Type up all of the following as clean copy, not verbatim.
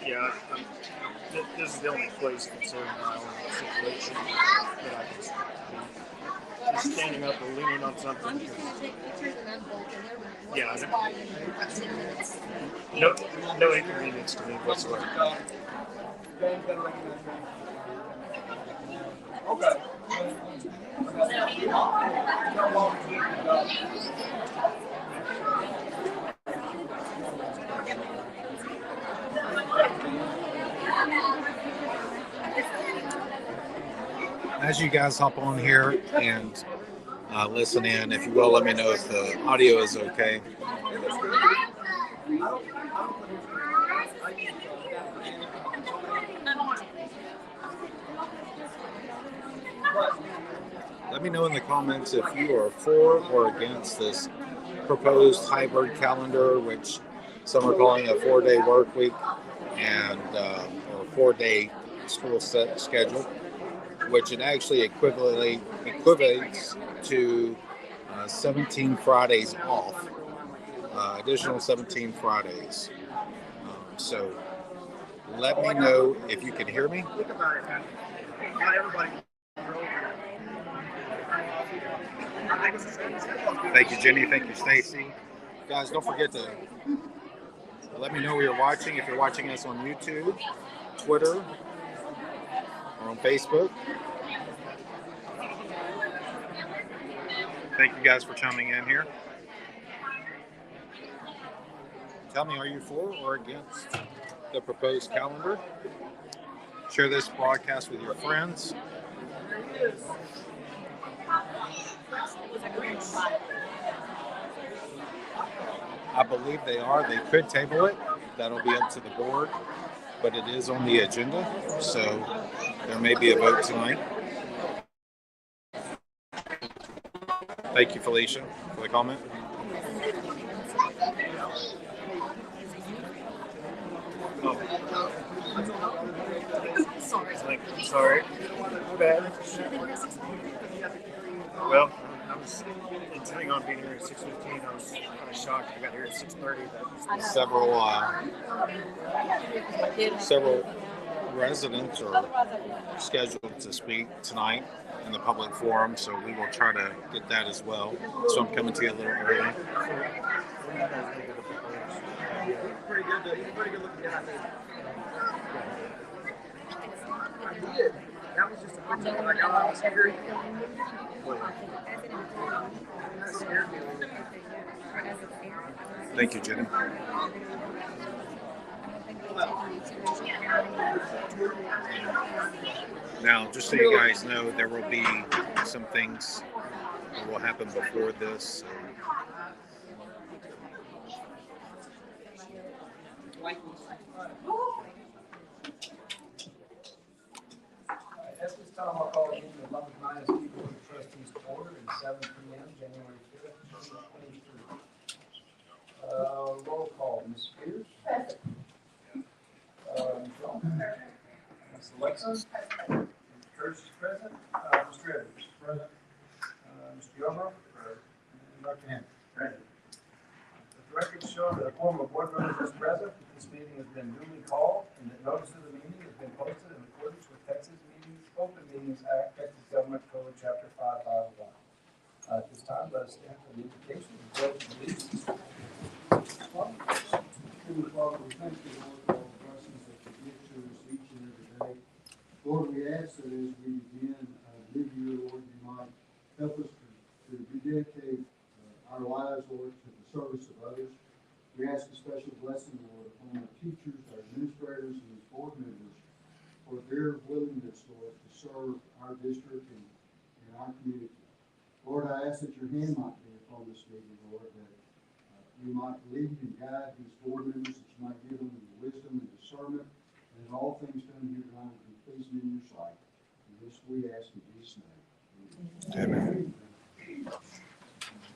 Yeah, this is the only place concerning my own situation that I can be just standing up or leaning on something. Yeah, no inconvenience to me whatsoever. As you guys hop on here and listen in, if you will, let me know if the audio is okay. Let me know in the comments if you are for or against this proposed hybrid calendar, which some are calling a 4-day work week and or 4-day school set schedule, which it actually equates to 17 Fridays off, additional 17 Fridays. So let me know if you can hear me. Thank you, Jenny. Thank you, Stacy. Guys, don't forget to let me know where you're watching. If you're watching us on YouTube, Twitter, or on Facebook. Thank you guys for chiming in here. Tell me, are you for or against the proposed calendar? Share this broadcast with your friends. I believe they are. They could table it. That'll be up to the board, but it is on the agenda, so there may be a vote tonight. Thank you, Felicia, for the comment. Sorry. Bad. Well, I was intending on being here at 6:15. I was kind of shocked I got here at 6:30. Several residents are scheduled to speak tonight in the public forum, so we will try to get that as well. So I'm coming to you a little early. Pretty good looking guy. That was just a picture that I got on Instagram. That scared me a little bit. Thank you, Jenny. Now, just so you guys know, there will be some things that will happen before this. At this time, I'll call in the Lumberton Isd Board of Trustees to order at 7 p.m., January 5th, 2023. Roll call, Ms. Spears. Present. Ms. Roman. Ms. Alexis. Ms. Church is present. Mr. Edwards. Present. Mr. Yarborough. Present. And Dr. Henry. Present. The record show that a quorum of board members is present, that this meeting has been duly called, and that notice of the meeting has been posted in accordance with Texas Open Meetings Act, Texas Government Code, Chapter 551. At this time, let us stand for the invocation and pledge allegiance. Heavenly Father, we thank you, Lord, for all the blessings that you give to us each and every day. Lord, we ask that as we begin new year, Lord, you might help us to rededicate our lives, Lord, to the service of others. We ask a special blessing, Lord, upon our teachers, our administrators, and these board members for their willingness, Lord, to serve our district and our community. Lord, I ask that your hand might be upon this meeting, Lord, that you might lead and guide these board members, that you might give them wisdom and discernment, and in all things done here tonight be pleasing in your sight. And this we ask in Jesus' name. Amen.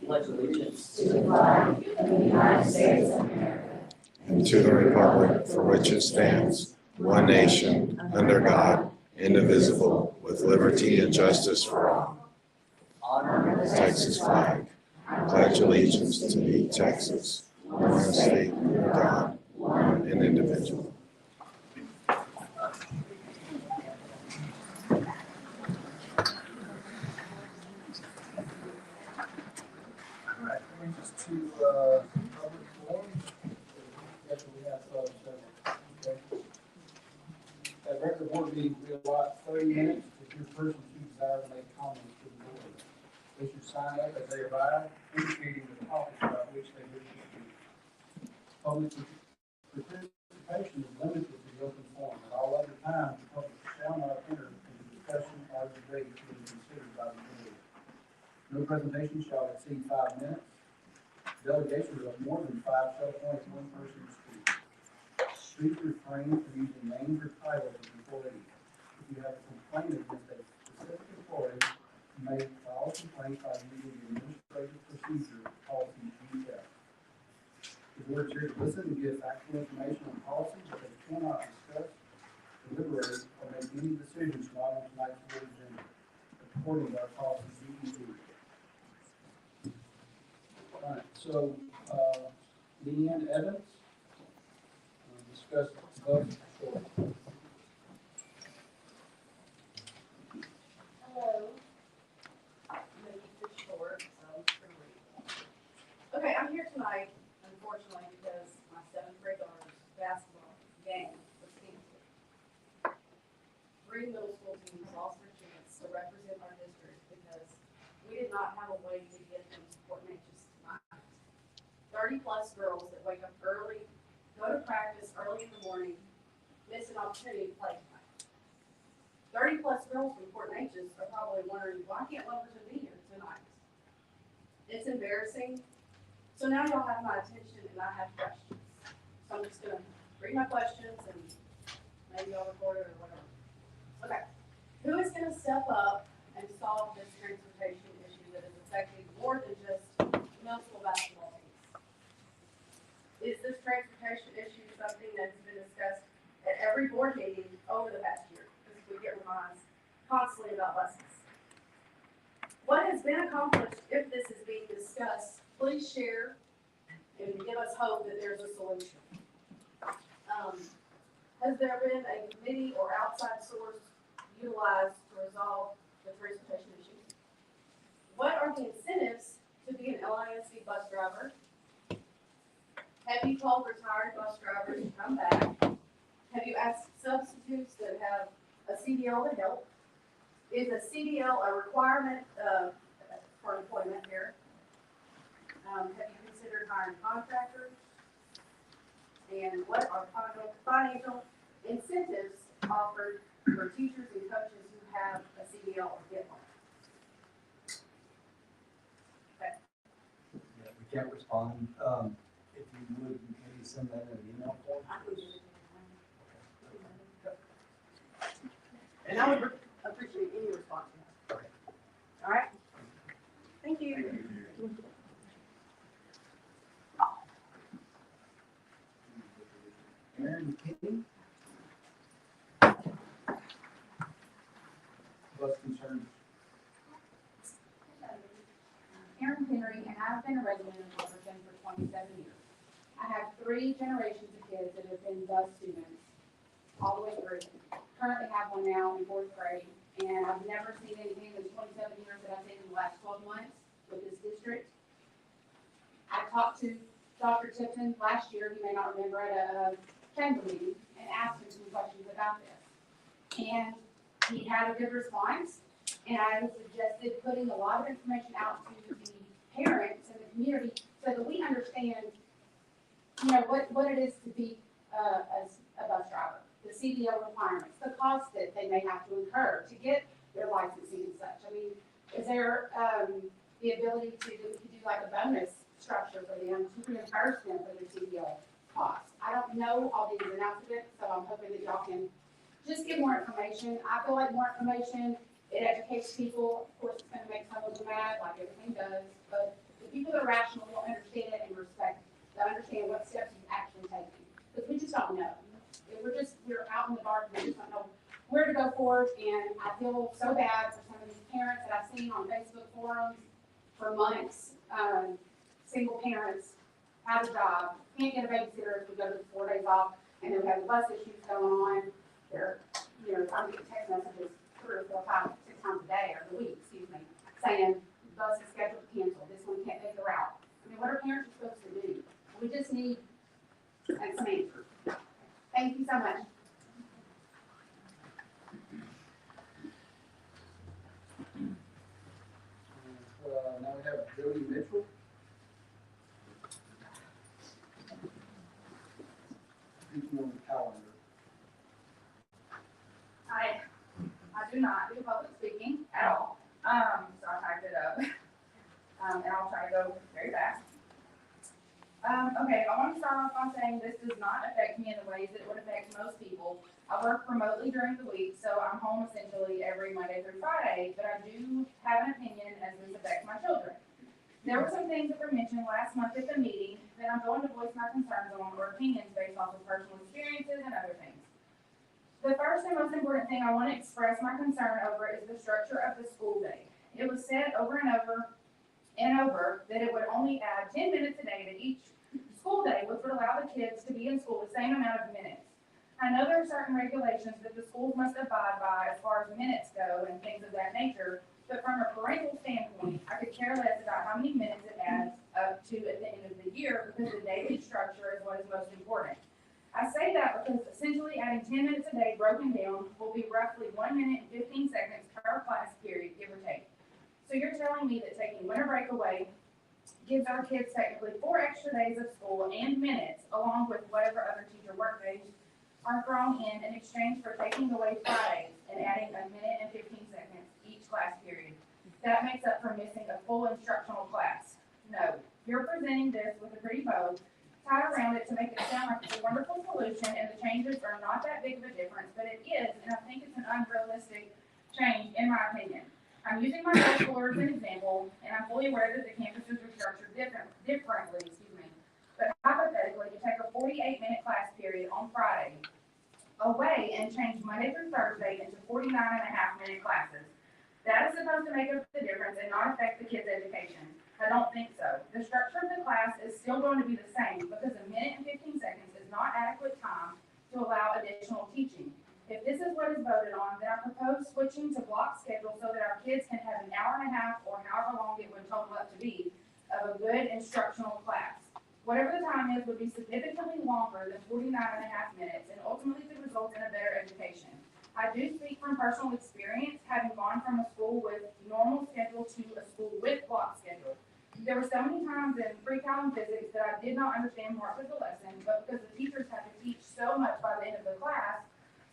Pledge allegiance to the flag of the United States of America And to the republic for which it stands, one nation, under God, indivisible, with liberty and justice for all. Honor the Texas flag. Pledge allegiance to thee, Texas, one state, under God, one and indivisible. All right, brings us to public forum. After we have several. Okay. At regular board meeting, we allot 30 minutes if your persons who desire to make comments to the board. They should sign up as they arrive, indicating the topic about which they wish to speak. Public participation is limited to the open forum. At all other times, the public shall not enter into discussion or debate to be considered by the board. No presentation shall exceed 5 minutes. Delegations of more than 5 shall appoint one person to speak. Please refrain from using names or titles of employees. If you have a complaint against a specific employee, you may file a complaint by using the administrative procedure policy detail. The board is here to listen and give factual information on policy, but they cannot discuss, deliberate, or make any decisions not on tonight's board agenda, according to our policy DED. All right, so, Leanne Evans, discuss bus short. Hello. I'm gonna keep this short, so I'm just gonna read. Okay, I'm here tonight, unfortunately, because my 7th grade daughter's basketball game was canceled. 3 middle school teams lost their chance to represent our district because we did not have a way to get them to Fort Natchez tonight. 30+ girls that wake up early, go to practice early in the morning, miss an opportunity to play tonight. 30+ girls from Fort Natchez are probably wondering, why can't Lumberton be here tonight? It's embarrassing. So now y'all have my attention and I have questions. So I'm just gonna read my questions and maybe y'all record it or whatever. Okay, who is gonna step up and solve this transportation issue that is affecting more than just middle school basketball teams? Is this transportation issue something that has been discussed at every board meeting over the past year? Because we get reminded constantly about buses. What has been accomplished if this is being discussed? Please share and give us hope that there's a solution. Has there been a committee or outside source utilized to resolve the transportation issues? What are the incentives to be an LISD bus driver? Have you called retired bus drivers to come back? Have you asked substitutes that have a CDL to help? Is a CDL a requirement for employment here? Have you considered hiring contractors? And what are financial incentives offered for teachers and coaches who have a CDL or get one? Okay. Yeah, we can't respond. If you would, maybe send that in an email form. I can do it. And I would appreciate any response. Okay. All right? Thank you. Aaron King. Bus concerns. Erin Henry, and I've been a resident of Lumberton for 27 years. I have 3 generations of kids that have been bus students all the way through. Currently have one now in 4th grade, and I've never seen anything in the 27 years that I've seen in the last 12 months with this district. I talked to Dr. Tipton last year, you may not remember, at a chamber meeting, and asked him some questions about this. And he had a good response, and I suggested putting a lot of information out to the parents and the community so that we understand, you know, what it is to be a bus driver, the CDL requirements, the costs that they may have to incur to get their licensing and such. I mean, is there the ability to do like a bonus structure for them to reimburse them for their CDL costs? I don't know all the ins and outs of it, so I'm hoping that y'all can just get more information. I feel like more information, it educates people. Of course, it's going to make some of them mad, like everything does, but the people that are rational will understand it and respect, they'll understand what steps you've actually taken. Because we just don't know. We're out in the dark, we just don't know where to go forward, and I feel so bad for some of these parents that I've seen on Facebook forums for months. Single parents, have a job, can't get a babysitter if we go to the 4 days off, and then we have bus issues going on. They're, I'm getting text messages 3 or 4, 5, 6 times a day, or the week, excuse me, saying bus is scheduled to cancel, this one can't make the route. I mean, what are parents supposed to do? We just need some answers. Thank you so much. Now we have Jody Mitchell. He's on the calendar. I do not do public speaking at all. So I typed it up. And I'll try to go very fast. Okay, I want to start off by saying this does not affect me in the ways that it would affect most people. I work remotely during the week, so I'm home essentially every Monday through Friday, but I do have an opinion as this affects my children. There were some things that were mentioned last month at the meeting that I'm going to voice my concerns on, or opinions based off of personal experiences and other things. The first and most important thing I want to express my concern over is the structure of the school day. It was said over and over that it would only add 10 minutes a day to each school day, which would allow the kids to be in school the same amount of minutes. I know there are certain regulations that the schools must abide by as far as minutes go and things of that nature, but from a parental standpoint, I could care less about how many minutes it adds up to at the end of the year, because the daily structure is what is most important. I say that because essentially adding 10 minutes a day broken down will be roughly 1 minute and 15 seconds per class period, give or take. So you're telling me that taking winter break away gives our kids technically 4 extra days of school and minutes, along with whatever other teacher work days are thrown in exchange for taking away Fridays and adding 1 minute and 15 seconds each class period. That makes up for missing a full instructional class. No, you're presenting this with a pretty bow tied around it to make it sound like it's a wonderful solution and the changes are not that big of a difference, but it is, and I think it's an unrealistic change in my opinion. I'm using my high school as an example, and I'm fully aware that the campuses are structured differently, but hypothetically, you take a 48-minute class period on Friday away and change Monday through Thursday into 49.5-minute classes. That is supposed to make up the difference and not affect the kids' education. I don't think so. The structure of the class is still going to be the same because 1 minute and 15 seconds is not adequate time to allow additional teaching. If this is what is voted on, then I propose switching to block schedule so that our kids can have 1.5 hours or however long it would total up to be of a good instructional class. Whatever the time is would be significantly longer than 49.5 minutes and ultimately could result in a better education. I do speak from personal experience, having gone from a school with normal schedule to a school with block schedule. There were so many times in pre-cal and physics that I did not understand parts of the lesson, but because the teachers had to teach so much by the end of the class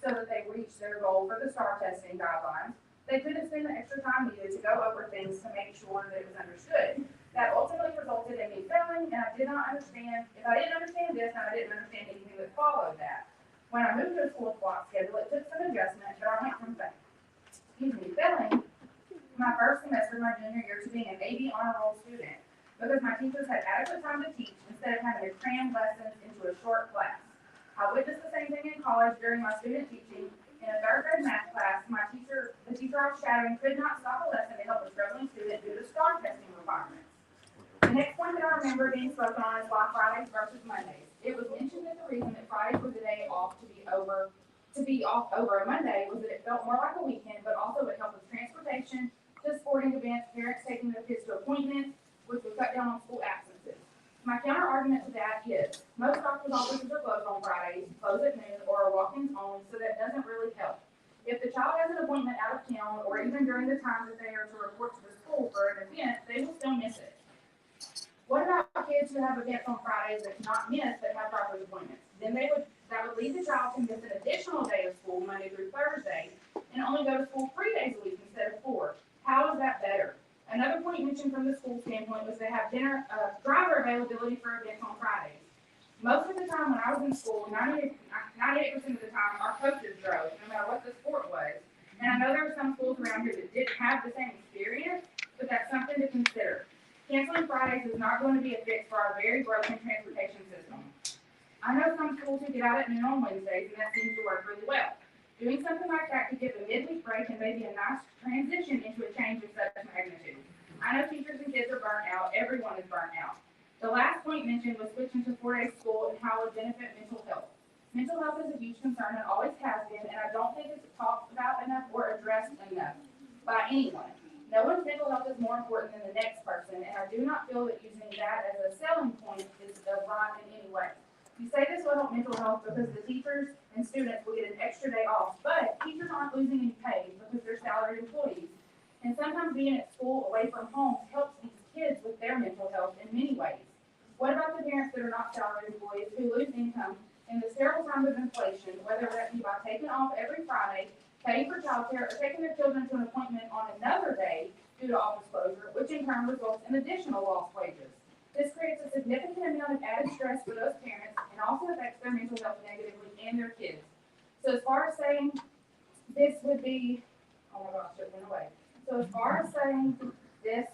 so that they reached their goal for the STAR testing guidelines, they couldn't spend the extra time needed to go over things to make sure that it was understood. That ultimately resulted in me failing, and I did not understand, if I didn't understand this, then I didn't understand anything that followed that. When I moved to a school block schedule, it took some adjustment, but I went from failing my first semester my junior year to being an AB honor roll student because my teachers had adequate time to teach instead of having to cram lessons into a short class. I witnessed the same thing in college during my student teaching. In a 3rd grade math class, the teacher I was shadowing could not stop a lesson to help a struggling student due to STAR testing requirements. The next point that I remember being spoken on is why Fridays versus Mondays. It was mentioned that the reason that Fridays was a day off to be off over a Monday was that it felt more like a weekend, but also it helped with transportation, to sporting events, parents taking their kids to appointments, which would cut down on school absences. My counter argument to that is most doctor's offices are closed on Fridays, close at noon, or are walk-ins only, so that doesn't really help. If the child has an appointment out of town, or even during the time that they are to report to the school for an event, they will still miss it. What about kids who have events on Fridays that cannot miss but have doctor's appointments? Then that would lead the child to miss an additional day of school Monday through Thursday and only go to school 3 days a week instead of 4. How is that better? Another point mentioned from the school standpoint was they have driver availability for events on Fridays. Most of the time when I was in school, 98% of the time, our coaches drove, no matter what the sport was. And I know there are some schools around here that didn't have the same experience, but that's something to consider. Canceling Fridays is not going to be a fix for our very broken transportation system. I know some schools who get out at noon on Wednesdays, and that seems to work really well. Doing something like that could give a midweek break and maybe a nice transition into a change of such magnitude. I know teachers and kids are burnt out. Everyone is burnt out. The last point mentioned was switching to 4-day school and how it would benefit mental health. Mental health is a huge concern and always has been, and I don't think it's talked about enough or addressed enough by anyone. No one's mental health is more important than the next person, and I do not feel that using that as a selling point is right in any way. You say this will help mental health because the teachers and students will get an extra day off, but teachers aren't losing any pay because they're salaried employees. And sometimes being at school away from home helps these kids with their mental health in many ways. What about the parents that are not salaried employees who lose income in this terrible time of inflation, whether that be by taking off every Friday, paying for childcare, or taking their children to an appointment on another day due to office closure, which in turn results in additional lost wages? This creates a significant amount of added stress for those parents and also affects their mental health negatively and their kids. So as far as saying this would be, oh my gosh, it went away. So as far as saying this,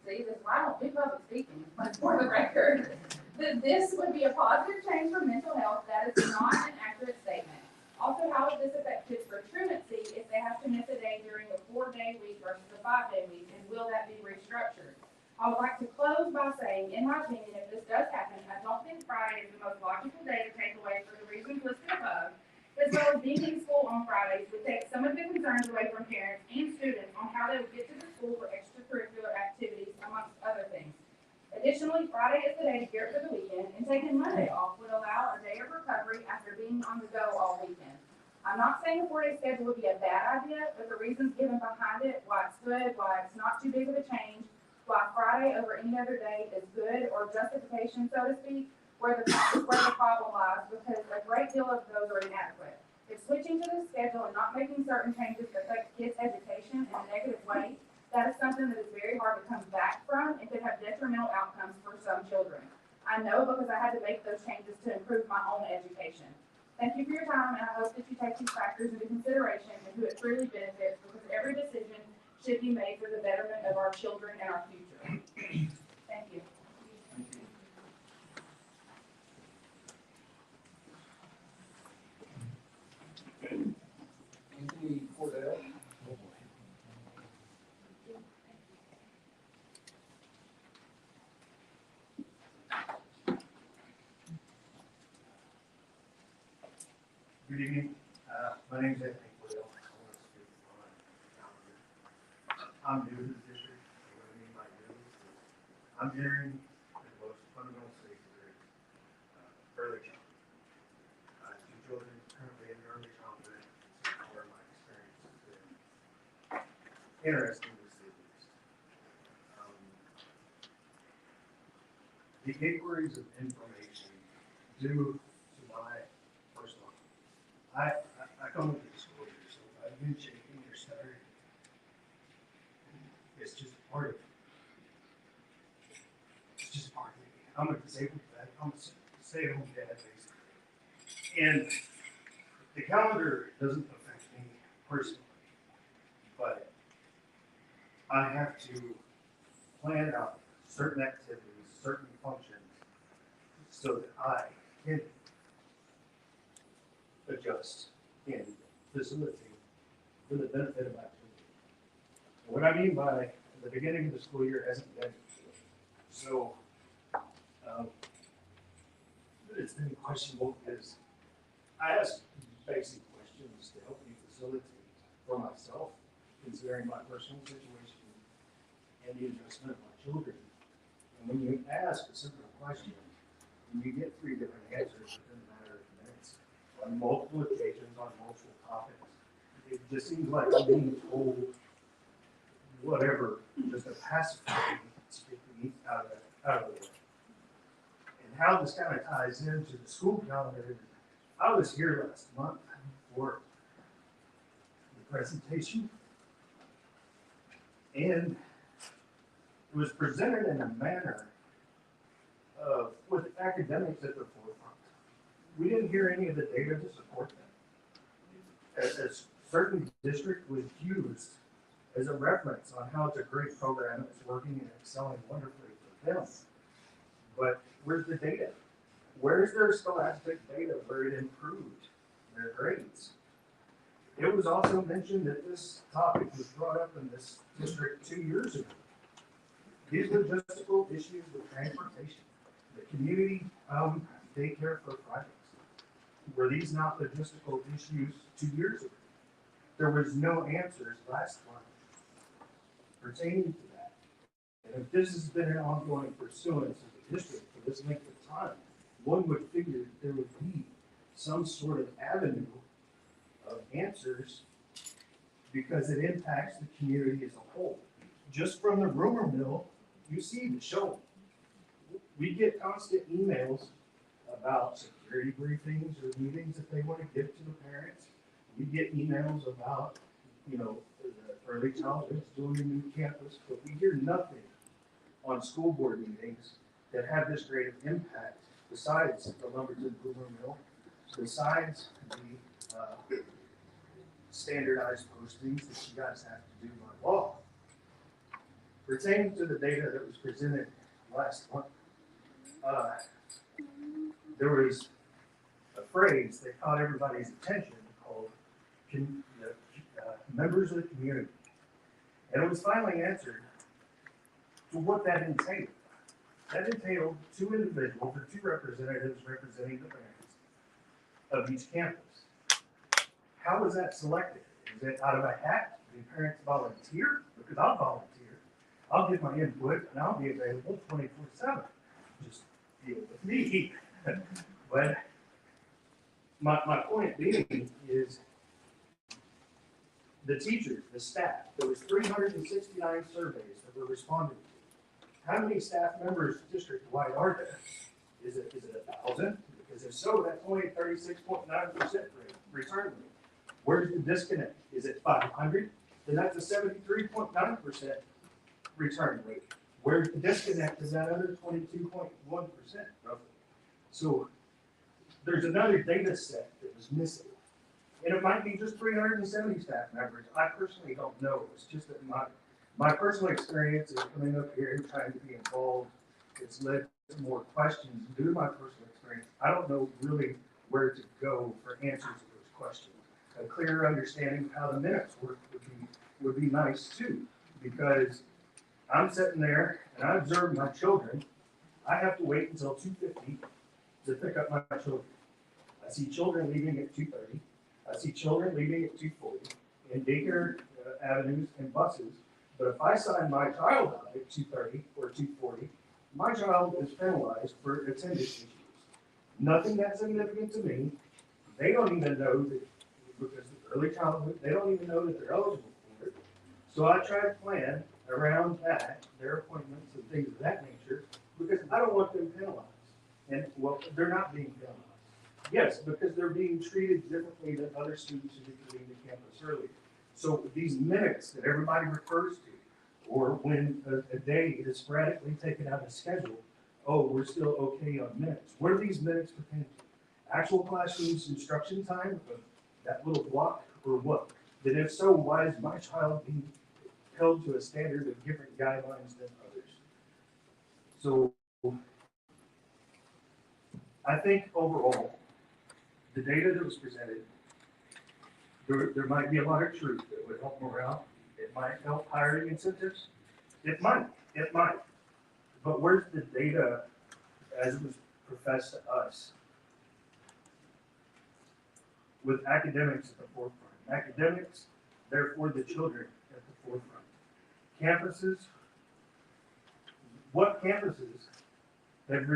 see, this is why I don't do public speaking, but for the record, that this would be a positive change for mental health, that is not an accurate statement. Also, how would this affect kids for truancy if they have to miss a day during a 4-day week versus a 5-day week, and will that be restructured? I would like to close by saying, in my opinion, if this does happen, I don't think Friday is the most logical day to take away for the reasons listed above, as well as being in school on Fridays would take some of the concerns away from parents and students on how they would get to the school for extracurricular activities, amongst other things. Additionally, Friday is the day to gear up for the weekend, and taking Monday off would allow a day of recovery after being on the go all weekend. I'm not saying a 4-day schedule would be a bad idea, but the reasons given behind it, why it's good, why it's not too big of a change, why Friday over any other day is good, or justification, so to speak, where the problem lies, because a great deal of those are inadequate. If switching to the schedule and not making certain changes affect kids' education in a negative way, that is something that is very hard to come back from and could have detrimental outcomes for some children. I know because I had to make those changes to improve my own education. Thank you for your time, and I hope that you take these factors into consideration and who it truly benefits, because every decision should be made for the betterment of our children and our future. Thank you. Anthony Cordell. Good evening. My name is Anthony Cordell. I'm new to the district. What I mean by new is I'm entering the most fundamental stage of their early childhood. I have 2 children currently in early childhood. It's where my experience has been interesting to say the least. The inquiries of information due to my personal, I come with the disclosure, so if I've been shaking or stuttering, it's just part of it. It's just part of me. I'm a disabled dad. I'm a stay-at-home dad, basically. And the calendar doesn't affect me personally, but I have to plan out certain activities, certain functions, so that I can adjust and facilitate for the benefit of my children. And what I mean by the beginning of the school year hasn't been, so it's been questionable because I ask basic questions to help me facilitate for myself, considering my personal situation and the adjustment of my children. And when you ask a simple question, and you get 3 different answers within a matter of minutes, on multiple occasions, on multiple topics, it just seems like I'm being told whatever, just a pacify me, speak me out of the way. And how this kind of ties into the school calendar, I was here last month for the presentation, and it was presented in a manner of with academics at the forefront. We didn't hear any of the data to support that. A certain district was used as a reference on how it's a great program, it's working and excelling wonderfully for them. But where's the data? Where's their scholastic data where it improved their grades. It was also mentioned that this topic was brought up in this district 2 years ago. These logistical issues with transportation, the community daycare for Fridays, were these not logistical issues 2 years ago? There was no answers last month pertaining to that. And if this has been an ongoing pursuance of the district for this length of time, one would figure there would be some sort of avenue of answers because it impacts the community as a whole. Just from the rumor mill, you see the show. We get constant emails about security briefings or meetings that they want to give to the parents. We get emails about, the early childhood's doing a new campus, but we hear nothing on school board meetings that have this great of impact besides the Lumberton rumor mill, besides the standardized postings that you guys have to do by law. Pertaining to the data that was presented last month, there was a phrase that caught everybody's attention called members of the community. And it was finally answered to what that entailed. That entailed 2 individuals or 2 representatives representing the parents of each campus. How was that selected? Is it out of a hat? Do parents volunteer? Because I'll volunteer. I'll give my input and I'll be available 24/7. Just deal with me. But my point being is the teachers, the staff, there was 369 surveys that were responded to. How many staff members district-wide are there? Is it 1,000? Because if so, that's only 36.9% return rate. Where's the disconnect? Is it 500? Then that's a 73.9% return rate. Where's the disconnect? Is that other 22.1% roughly? So there's another data set that was missing. And it might be just 370 staff members. I personally don't know. It's just that my personal experience is coming up here and trying to be involved. It's led to more questions due to my personal experience. I don't know really where to go for answers to those questions. A clearer understanding of how the minutes work would be nice too, because I'm sitting there and I observe my children. I have to wait until 2:50 to pick up my children. I see children leaving at 2:30. I see children leaving at 2:40 in daycare avenues and buses. But if I sign my child out at 2:30 or 2:40, my child is penalized for attendance issues. Nothing that's significant to me. They don't even know that, because of early childhood, they don't even know that they're eligible for it. So I try to plan around that, their appointments and things of that nature, because I don't want them penalized. And well, they're not being penalized. Yes, because they're being treated differently than other students who get to leave the campus early. So these minutes that everybody refers to, or when a day is sporadically taken out of schedule, oh, we're still okay on minutes. What are these minutes pertaining to? Actual classrooms instruction time of that little block, or what? Then if so, why is my child being held to a standard of different guidelines than others? So I think overall, the data that was presented, there might be a lot of truth that would help morale. It might help hiring incentives. It might. But where's the data as it was professed to us? With academics at the forefront. Academics, therefore the children at the forefront. Campuses, what campuses have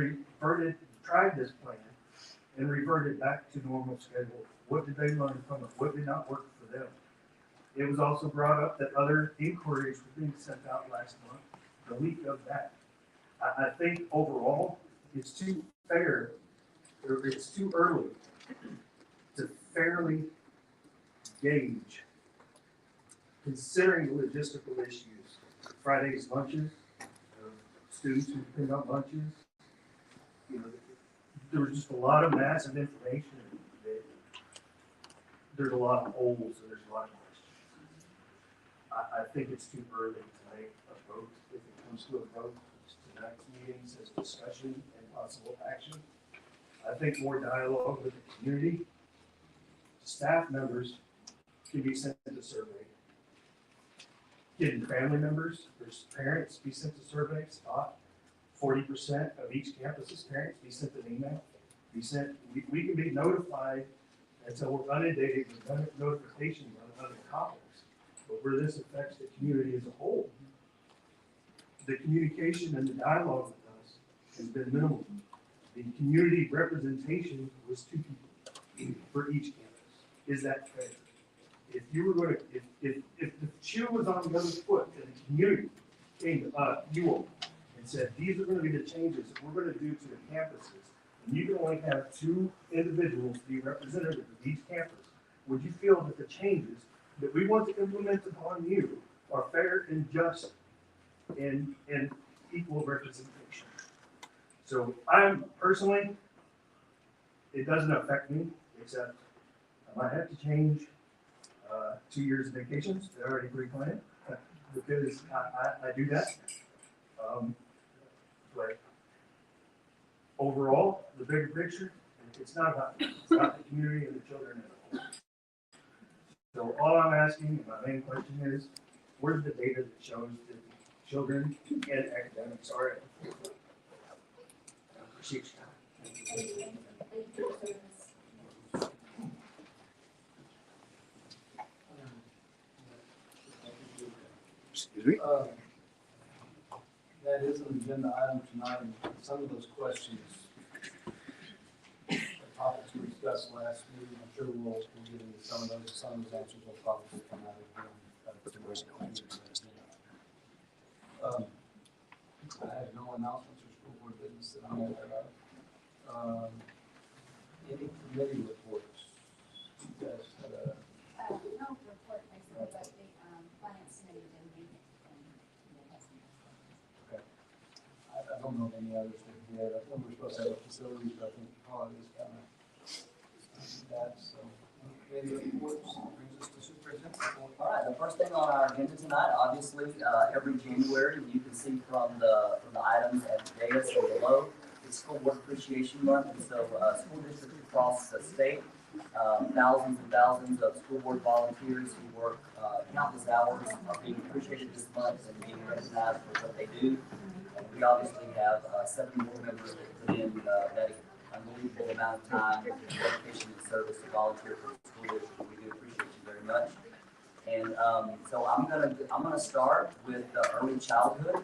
tried this plan and reverted back to normal schedule? What did they learn from it? What did not work for them? It was also brought up that other inquiries were being sent out last month, the week of that. I think overall, it's too early to fairly gauge, considering the logistical issues. Friday's lunches, students who depend on lunches, there was just a lot of massive information. There's a lot of holes and there's a lot of questions. I think it's too early to make a vote. If it comes to a vote, tonight's meeting says discussion and possible action. I think more dialogue with the community, Staff members can be sent to survey. Kid and family members, there's parents be sent to surveys. 40% of each campus's parents be sent an email. We can be notified until we're inundated with notifications on other topics. But where this affects the community as a whole, the communication and the dialogue with us has been minimal. The community representation was 2 people for each campus. Is that fair? If you were going to, if the shoe was on the other foot and the community came to you all and said, these are going to be the changes that we're going to do to the campuses, and you can only have 2 individuals be representative of each campus, would you feel that the changes that we want to implement upon you are fair and just and equal representation? So I'm personally, it doesn't affect me, except I might have to change 2 years of vacations. They're already pre-planned because I do that. But overall, the bigger picture, it's not about me. It's about the community and the children as a whole. So all I'm asking, and my main question is, where's the data that shows that children and academics are at the forefront? I appreciate your time. Excuse me? That is an agenda item tonight, and some of those questions, the topics we discussed last meeting, I'm sure we'll get into some of those answers will probably come out again. I have no announcements or school board business that I'm aware of. Any committee reports? You guys had a No report, basically, but the finance committee didn't meet. I don't know of any others that we had. I think we're supposed to have a facilities, but I think holidays kind of that. So, committee reports brings us to superintendent. All right, the first thing on our agenda tonight, obviously, every January, you can see from the items at the dais and below, it's School Board Appreciation Month, and so school districts across the state, thousands and thousands of school board volunteers who work countless hours are being appreciated this month and being recognized for what they do. And we obviously have 7 board members that put in that unbelievable amount of time, dedication, and service to volunteer for the school district. We do appreciate you very much. And so I'm gonna start with early childhood,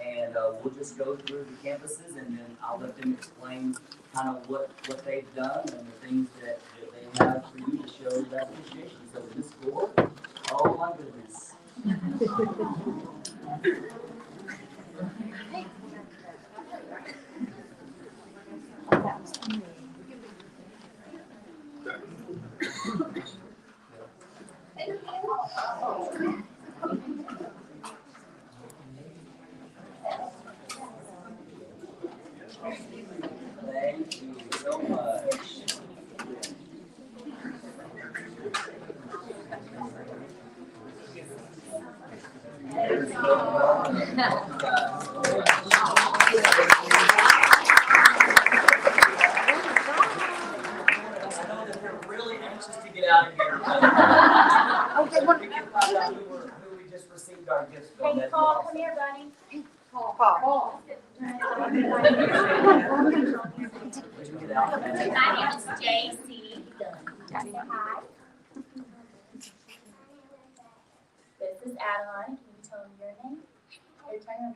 and we'll just go through the campuses, and then I'll let them explain kind of what they've done and the things that they have for you to show that appreciation. So Ms. Gore, oh my goodness. Thank you so much. Out of here. Okay, we can find out who we just received our gifts from. Hey, Paul, come here, buddy. Paul. My name is JC. Hi. This is Adeline. Can you tell me your name? Your turn.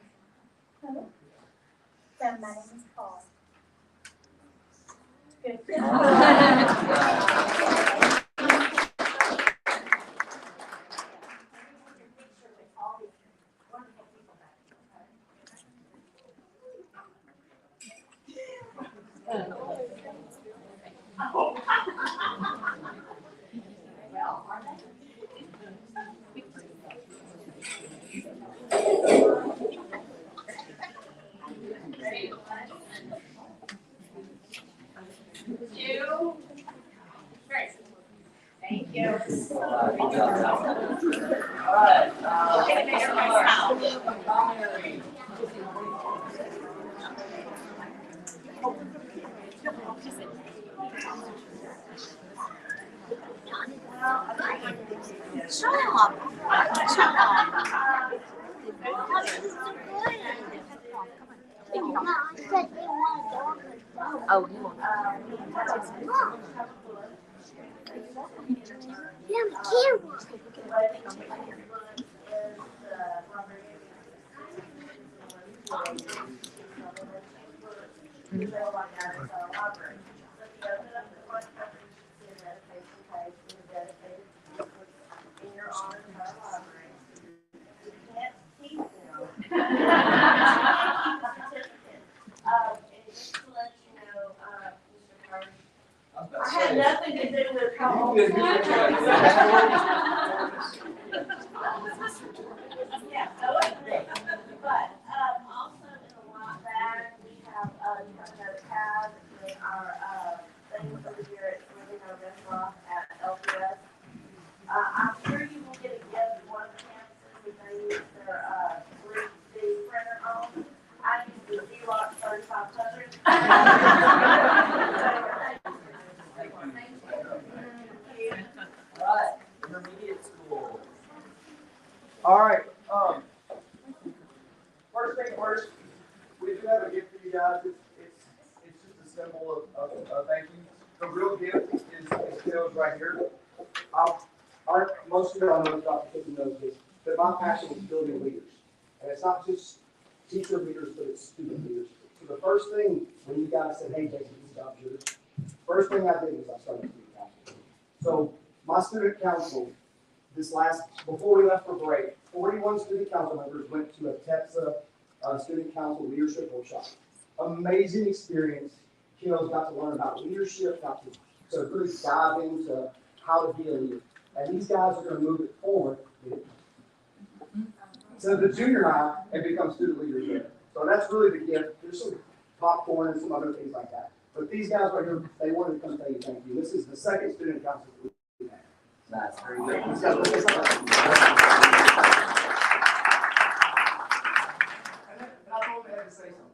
So my name is Paul. Good. Thank you. All right. Thank you so much. Oh, you want yeah, the camera. I had nothing to do with how old. Yeah, so but, also in a lot back, we have, another tab with our, things over here at our restaurant at LPS. I'm sure you will get a gift from one of the campuses if they use their, 3D printer on. I use the Xerox 3500. All right, intermediate school. All right, first thing first, we do have a gift for you guys. It's just a symbol of thank you. The real gift is Phil's right here. Most of y'all know, Dr. Kippen knows this, that my passion is building leaders. And it's not just teacher leaders, but it's student leaders. So the first thing, when you guys said, hey, Jason, this job's yours, first thing I did was I started student council. So my student council, before we left for break, 41 student council members went to a TEPSA student council leadership workshop. Amazing experience. Kiddos got to learn about leadership, got to really dive into how to be a leader. And these guys are going to move it forward to the junior high and become student leaders there. So that's really the gift. There's some popcorn and some other things like that. But these guys right here, they wanted to come tell you thank you. This is the second student council we've had. That's very good. And I told them they had to say something.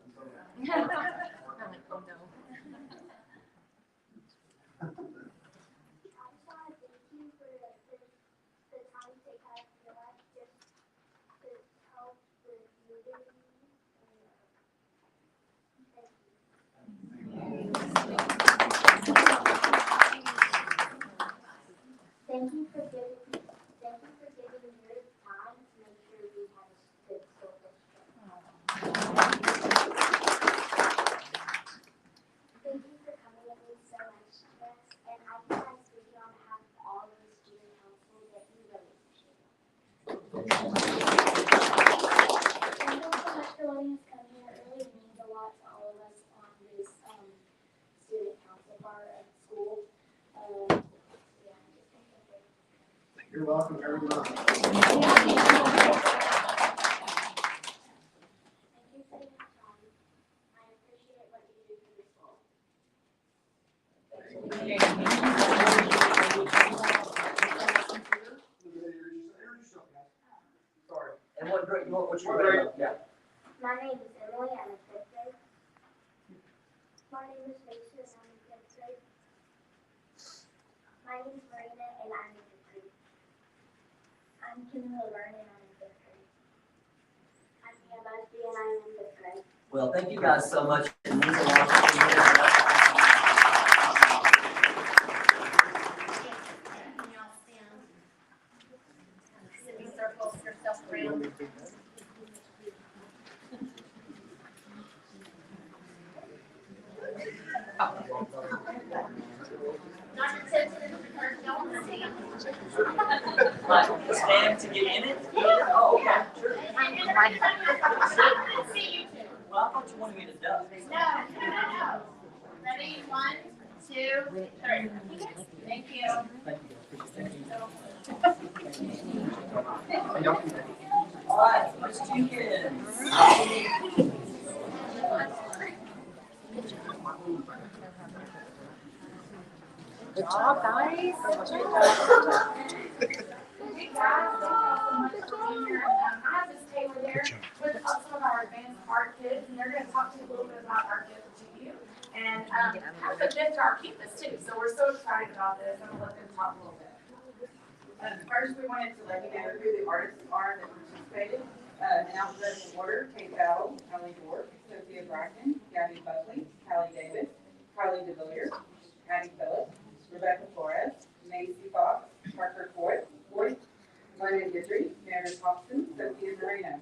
Thank you for giving your time to make sure we have a good school district. Thank you for coming and being so much to us, and I think I'm speaking on behalf of all of the student council that we really appreciate it. Thank you so much for letting us come here. It really means a lot to all of us on this student council part of school. You're welcome, everyone. Thank you for your time. I appreciate what you do for the school. Sorry. And what's your grade? Yeah. My name is Emily, I'm in 5th grade. My name is Mason, and I'm in 5th grade. My name is Marina, and I'm in 5th grade. I'm Kimberly Laverne, and I'm in 5th grade. I'm Mia Busby, and I'm in 5th grade. Well, thank you guys so much. It means a lot to you. Circle yourself around. Dr. Simpson, don't stand. Stand to get in it? Oh, okay, sure. See you too. Well, I thought you wanted me to duck. No. Ready? 1, 2, 3. Thank you. All right, let's Jenkins. Good job, guys. Hey guys, I have this table here with some of our advanced art kids, and they're going to talk to you a little bit about our gift to you. And have a gift to our campus too, so we're so excited about this. I'm going to let them talk a little bit. First, we wanted to let you know who the artists are that participated. In alphabetical order: Kate Battle, Kelly Dork, Sophia Bracken, Gabby Buckley, Callie Davis, Carly DeVilliers, Addie Phillips, Rebecca Flores, Macy Fox, Parker Boyd, London Guidry, Meredith Hobson, Sophia Marino.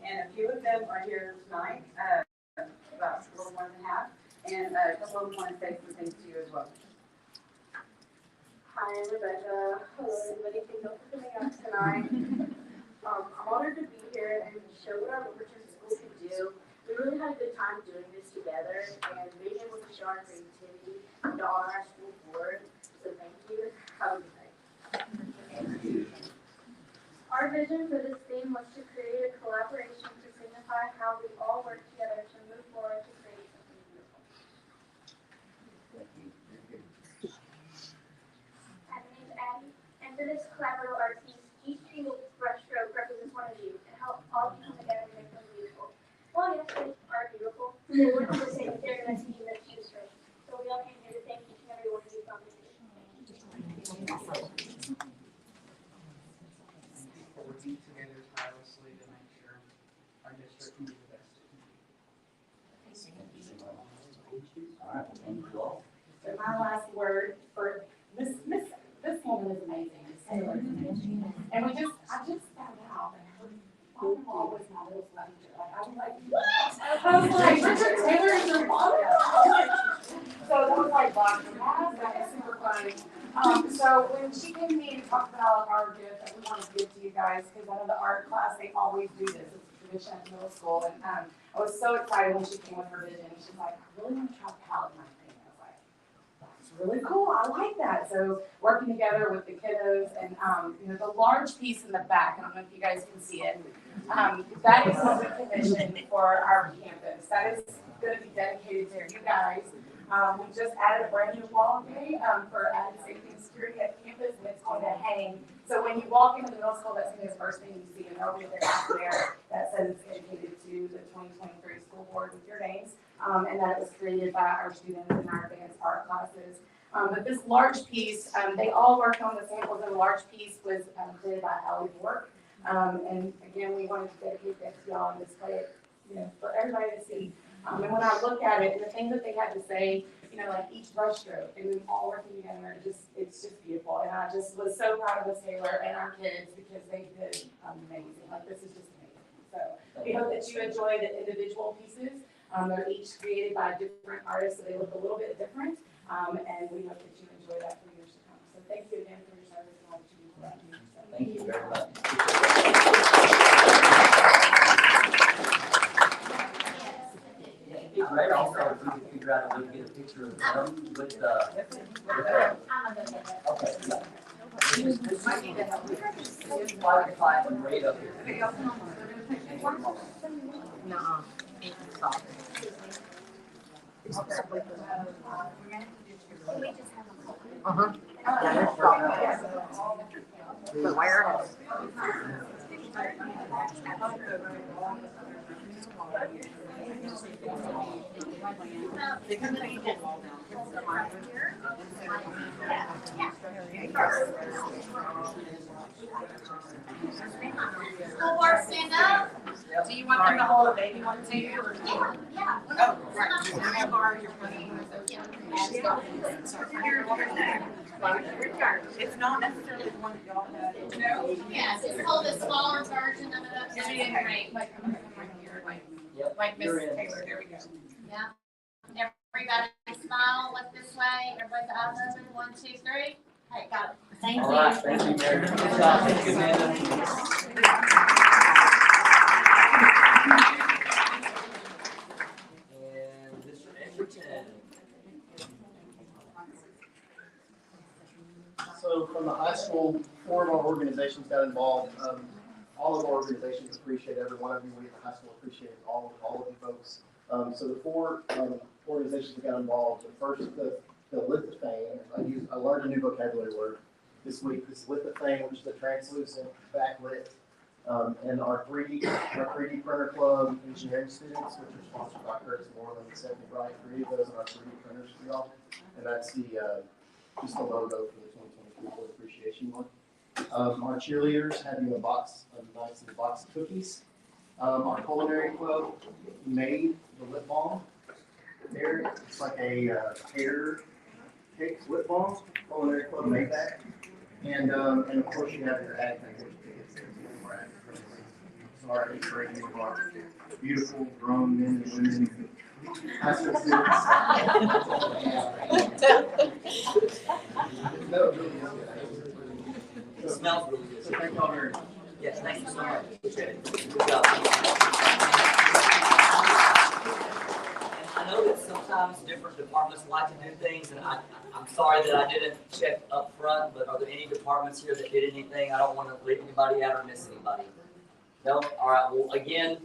And a few of them are here tonight, about a little more than half, and a couple of them want to say some things to you as well. Hi, I'm Rebecca. Hello, everybody. Thank you for coming out tonight. I'm honored to be here and show what our Lumberton School can do. We really had a good time doing this together and being able to show our creativity and to honor our school board. So thank you. Have a good night. Our vision for this theme was to create a collaboration to signify how we all work together to move forward to create something beautiful. My name is Abby, and for this collaborative art piece, each single brushstroke represents one of you, and how all of you come together to make them beautiful. Well, yes, they are beautiful. They work on the same, they're going to team that choose from. So we all came here to thank each and every one of you for this. We're working together tirelessly to make sure our district can be the best it can be. All right, thank you all. So my last word for this woman is amazing. Taylor is amazing. And I just found out that her father-in-law was my little school teacher. Like, I was like, what? I was like, Richard Taylor is your father-in-law? So that was like, Dr. Mass, that was super funny. So when she came to me and talked about our gift that we want to give to you guys, because out of the art class, they always do this. It's a tradition at middle school. And I was so excited when she came with her vision. She's like, I really want to try palette knife thing. I was like, that's really cool. I like that. So working together with the kiddos and, the large piece in the back, I don't know if you guys can see it. That is what we commissioned for our campus. That is going to be dedicated to you guys. We just added a brand new wall today for added safety and security at campus, and it's going to hang. So when you walk into the middle school, that's going to be the first thing you see, and there'll be a out there that says it's dedicated to the 2023 school board with your names, and that it was created by our students in our advanced art classes. But this large piece, they all worked on the samples, and the large piece was created by Allie Bork. And again, we wanted to dedicate that to y'all and display it, for everybody to see. And when I look at it, the things that they had to say, like each brush stroke, and we all working together, it's just beautiful. And I just was so proud of Miss Taylor and our kids because they did amazing. Like, this is just amazing. So we hope that you enjoy the individual pieces. They're each created by different artists, so they look a little bit different. And we hope that you enjoy that for years to come. So thank you again for your service and all that you do for us. So Thank you very much. It'd be great also if we could figure out a way to get a picture of them with okay. This is why we find them right up here. No, it's soft. Yeah, they're soft. The wire is. School board, stand up. do you want them to hold a baby one too? Yeah. Oh, right. It's not necessarily the one that y'all had. No. Yes, it's called a smaller version of it. Is it great? Like, I'm right here, like Miss Taylor, there we go. Yeah. Everybody smile, look this way. Everybody's eyes open. 1, 2, 3. Okay, got it. Thank you. All right, thank you, Mary. Good job. Thank you, Amanda. And Mr. Edgerton. So from the high school, 4 of our organizations got involved. All of our organizations appreciate every one of you. We at the high school appreciate all of you folks. So the 4 organizations that got involved, the first, the Lit the Fame. I learned a new vocabulary word this week. This Lit the Fame, which is the translucent backlit, and our 3D printer club engineering students, which are sponsored by Curtis Moreland and Stephanie Bright. 3 of those are our 3D printers for y'all, and that's the just the logo for the 2023 Board Appreciation Appreciation Month. Our cheerleaders had you a box of cookies. Our culinary club made the lip balm. There, it's like a pear cake lip balm. Culinary club made that. And of course you have your ag thing. So our 8th grade, our beautiful grown men and women. High school students. No, it really is. It smells really good. So thank y'all very much. Yes, thank you so much. Appreciate it. Good job. And I know that sometimes different departments like to do things, and I'm sorry that I didn't check up front, but are there any departments here that did anything? I don't want to leave anybody out or miss anybody. No? All right. Well, again,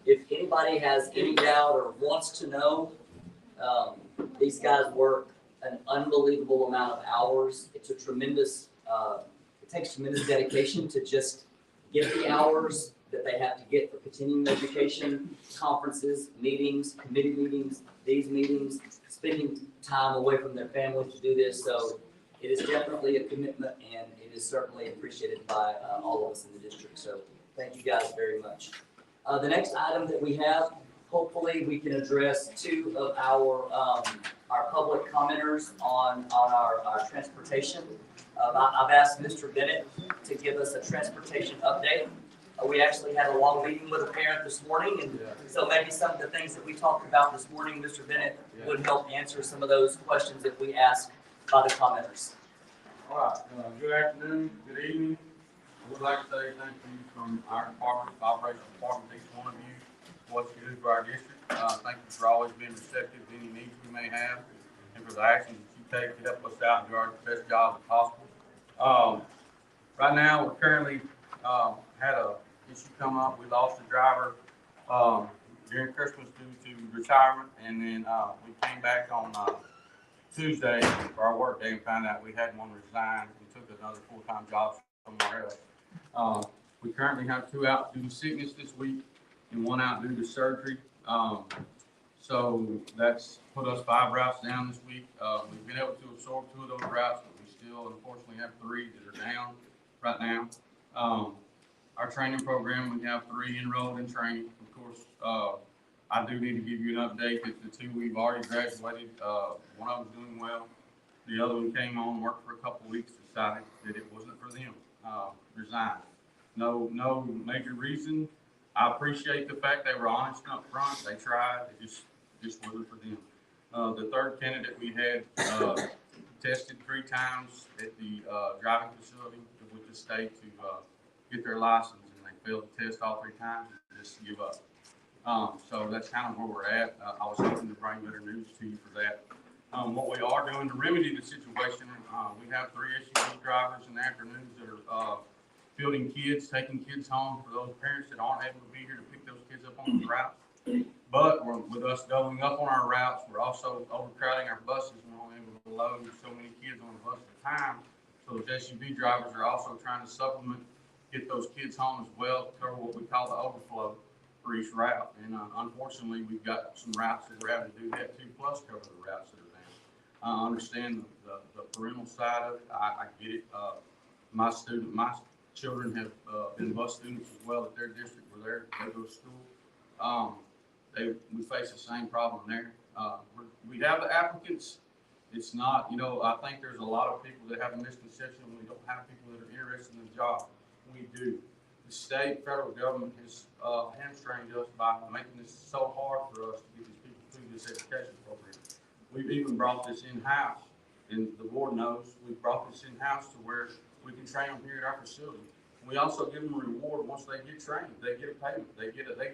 if anybody has any doubt or wants to know, these guys work an unbelievable amount of hours. It's a tremendous, it takes tremendous dedication to just get the hours that they have to get for continuing education, conferences, meetings, committee meetings, these meetings, spending time away from their families to do this. So it is definitely a commitment, and it is certainly appreciated by all of us in the district. So thank you guys very much. The next item that we have, hopefully we can address two of our public commenters on our transportation. I've asked Mr. Bennett to give us a transportation update. We actually had a long meeting with a parent this morning, and so maybe some of the things that we talked about this morning, Mr. Bennett would help answer some of those questions that we asked by the commenters. All right, good afternoon, good evening. I would like to say thank you from our department, operations department, each one of you, for what you do for our district. Thank you for always being receptive to any needs we may have, and for the actions that you take to help us out and do our best job as possible. Right now, we're currently had a issue come up. We lost a driver during Christmas due to retirement, and then we came back on Tuesday for our work day and found out we had one resign and took another full-time job somewhere else. We currently have 2 out due to sickness this week and 1 out due to surgery. So that's put us 5 routes down this week. We've been able to absorb 2 of those routes, but we still unfortunately have 3 that are down right now. Our training program, we have 3 enrolled in training. Of course, I do need to give you an update that the 2 we've already graduated, one of them's doing well. The other one came on, worked for a couple of weeks, decided that it wasn't for them, resigned. No major reason. I appreciate the fact they were honest and upfront. They tried, it just wasn't for them. The 3rd candidate we had tested 3 times at the driving facility with the state to get their license, and they failed to test all 3 times and just give up. So that's kind of where we're at. I was hoping to bring better news to you for that. What we are doing to remedy the situation, we have 3 SUV drivers in the afternoons that are fielding kids, taking kids home for those parents that aren't able to be here to pick those kids up on the route. But with us doubling up on our routes, we're also overcrowding our buses, and we're only able to load so many kids on the bus at a time. So those SUV drivers are also trying to supplement, get those kids home as well, to cover what we call the overflow for each route. And unfortunately, we've got some routes that we're having to do that too, plus cover the routes that are down. I understand the parental side of it. I get it. My children have been bus students as well at their district where they go to school. We face the same problem there. We have the applicants. It's not, I think there's a lot of people that have a misconception we don't have people that are interested in the job. We do. The state, federal government has hamstringed us by making this so hard for us to get these people through this education program. We've even brought this in-house, and the board knows we've brought this in-house to where we can train them here at our facility. We also give them a reward once they get trained. They get a payment. They get what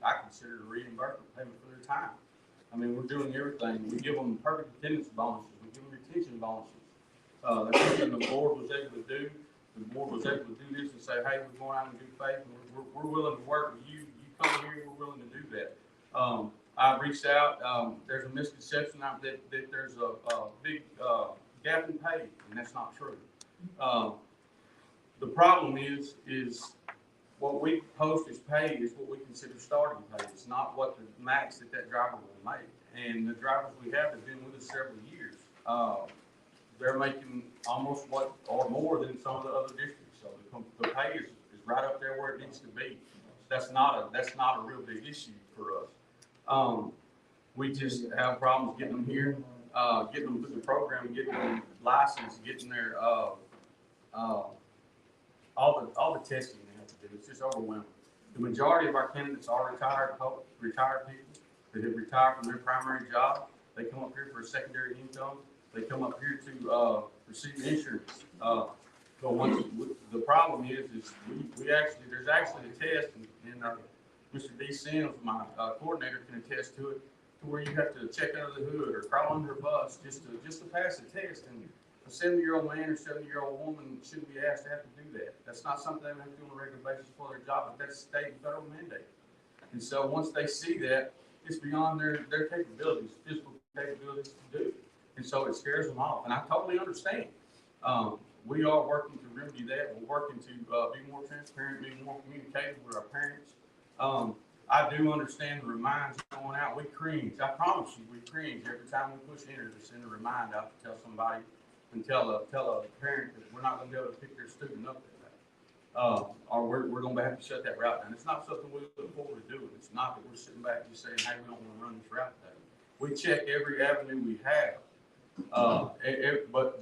I consider a reimbursement payment for their time. I mean, we're doing everything. We give them perfect attendance bonuses. We give them retention bonuses. That's something the board was able to do. The board was able to do this and say, hey, we're going out and do faith, and we're willing to work with you. You come here, we're willing to do that. I reached out. There's a misconception out that there's a big gap in pay, and that's not true. The problem is what we post as pay is what we consider starting pay. It's not what the max that driver will make. And the drivers we have been with us several years. they're making almost what, or more than some of the other districts. So the pay is right up there where it needs to be. That's not a real big issue for us. We just have problems getting them here, getting them through the program, getting them licensed, getting their, all the testing they have to do. It's just overwhelming. The majority of our candidates are retired people that have retired from their primary job. They come up here for a secondary income. They come up here to receive insurance. But the problem is there's actually a test, and Mr. D. Sims, my coordinator, can attest to it, to where you have to check under the hood or crawl under a bus just to pass the test. And a 70-year-old man or 70-year-old woman shouldn't be asked to have to do that. That's not something they have to do on a regular basis for their job, but that's state and federal mandate. And so once they see that, it's beyond their capabilities, physical capabilities to do. And so it scares them off. And I totally understand. We are working to remedy that. We're working to be more transparent, be more communicative with our parents. I do understand the reminds going out. We cringe. I promise you, we cringe every time we push enter to send a remind out to tell somebody and tell a parent that we're not going to be able to pick their student up that day. Or we're going to have to shut that route down. It's not something we look forward to doing. It's not that we're sitting back and saying, hey, we don't want to run this route today. We check every avenue we have. But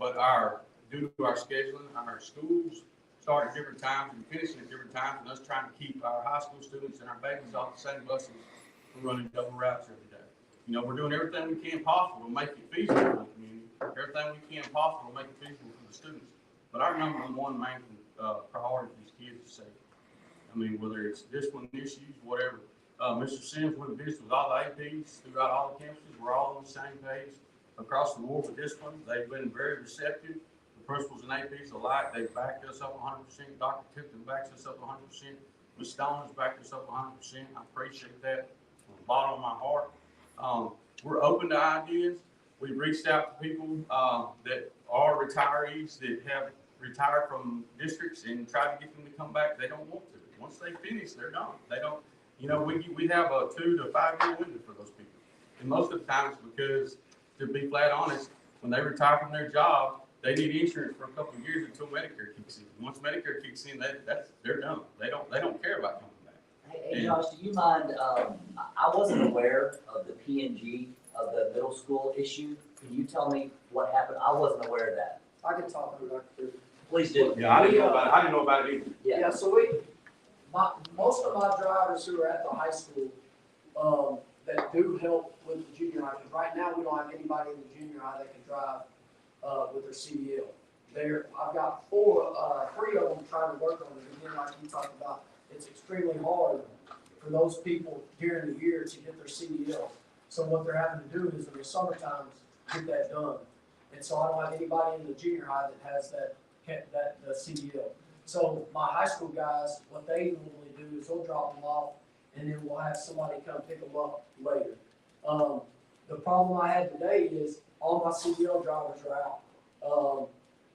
due to our scheduling, our schools start at different times and finishing at different times, and us trying to keep our high school students and our babies off the same buses and running double routes every day. You know, we're doing everything we can possible to make it feasible for the community, everything we can possible to make it feasible for the students. But our number one main priority for these kids is safety. I mean, whether it's discipline issues, whatever. Mr. Sims went and visited with all the APs throughout all the campuses. We're all on the same page across the board with discipline. They've been very receptive. The principals and APs alike, they've backed us up 100%. Dr. Tipton backs us up 100%. Ms. Stone has backed us up 100%. I appreciate that from the bottom of my heart. We're open to ideas. We've reached out to people that are retirees that have retired from districts and tried to get them to come back. They don't want to. Once they finish, they're done. They don't, you know, we have a 2 to 5 year window for those people. And most of the time it's because, to be flat honest, when they retire from their job, they need insurance for a couple of years until Medicare kicks in. Once Medicare kicks in, they're done. They don't care about coming back. Hey Josh, do you mind? I wasn't aware of the P&G of the middle school issue. Can you tell me what happened? I wasn't aware of that. I can talk to Dr. Tipton. Please do. Yeah, I didn't know about it either. Yeah, so most of my drivers who are at the high school, that do help with the junior high, because right now we don't have anybody in the junior high that can drive with their CDL. I've got 3 of them trying to work on it. Again, like you talked about, it's extremely hard for those people during the year to get their CDL. So what they're having to do is in the summer times get that done. And so I don't have anybody in the junior high that has the CDL. So my high school guys, what they normally do is they'll drop them off, and then we'll have somebody come pick them up later. The problem I had today is all my CDL drivers are out.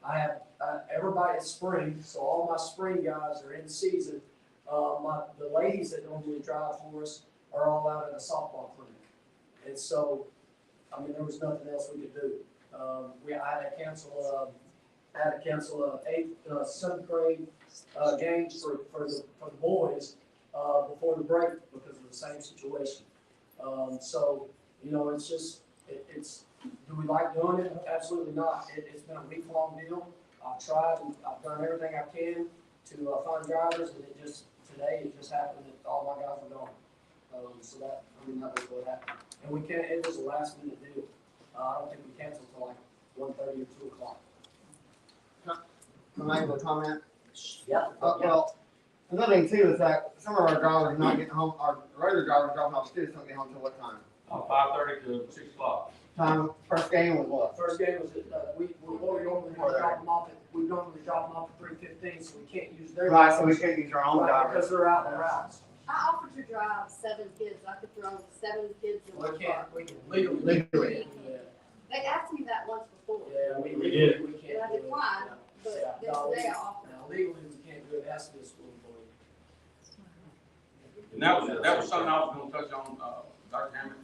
I have everybody is spring, so all my spring guys are in season. The ladies that normally drive for us are all out at a softball clinic, and so I mean there was nothing else we could do. I had to cancel. 8th, 7th grade games for the boys before the break because of the same situation. So you know, it's just it's. Do we like doing it? Absolutely not. It's been a week-long deal. I've tried and I've done everything I can to find drivers, and today it just happened that all my guys were gone. So that was what happened. And it was a last-minute deal. I don't think we canceled until like 1:30 or 2 o'clock. Can I have a comment? Yeah. Well, another thing too is that some of our drivers are not getting home. Our regular drivers dropping off students don't get home until what time? 5:30 to 6 o'clock. Time. First game was what? First game was at we normally drop them off at 3:15, so we can't use their Right, so we can't use our own right, drivers because they're out in the routes. I offered to drive 7 kids. I could throw 7 kids in We one can't. car. We can legally. They asked me that once before. Yeah, we And can't I do it. declined, but then today I offered. Now legally we can't do it. It has to be a school employee. And that was something I was going to touch on, Dr. Hammond,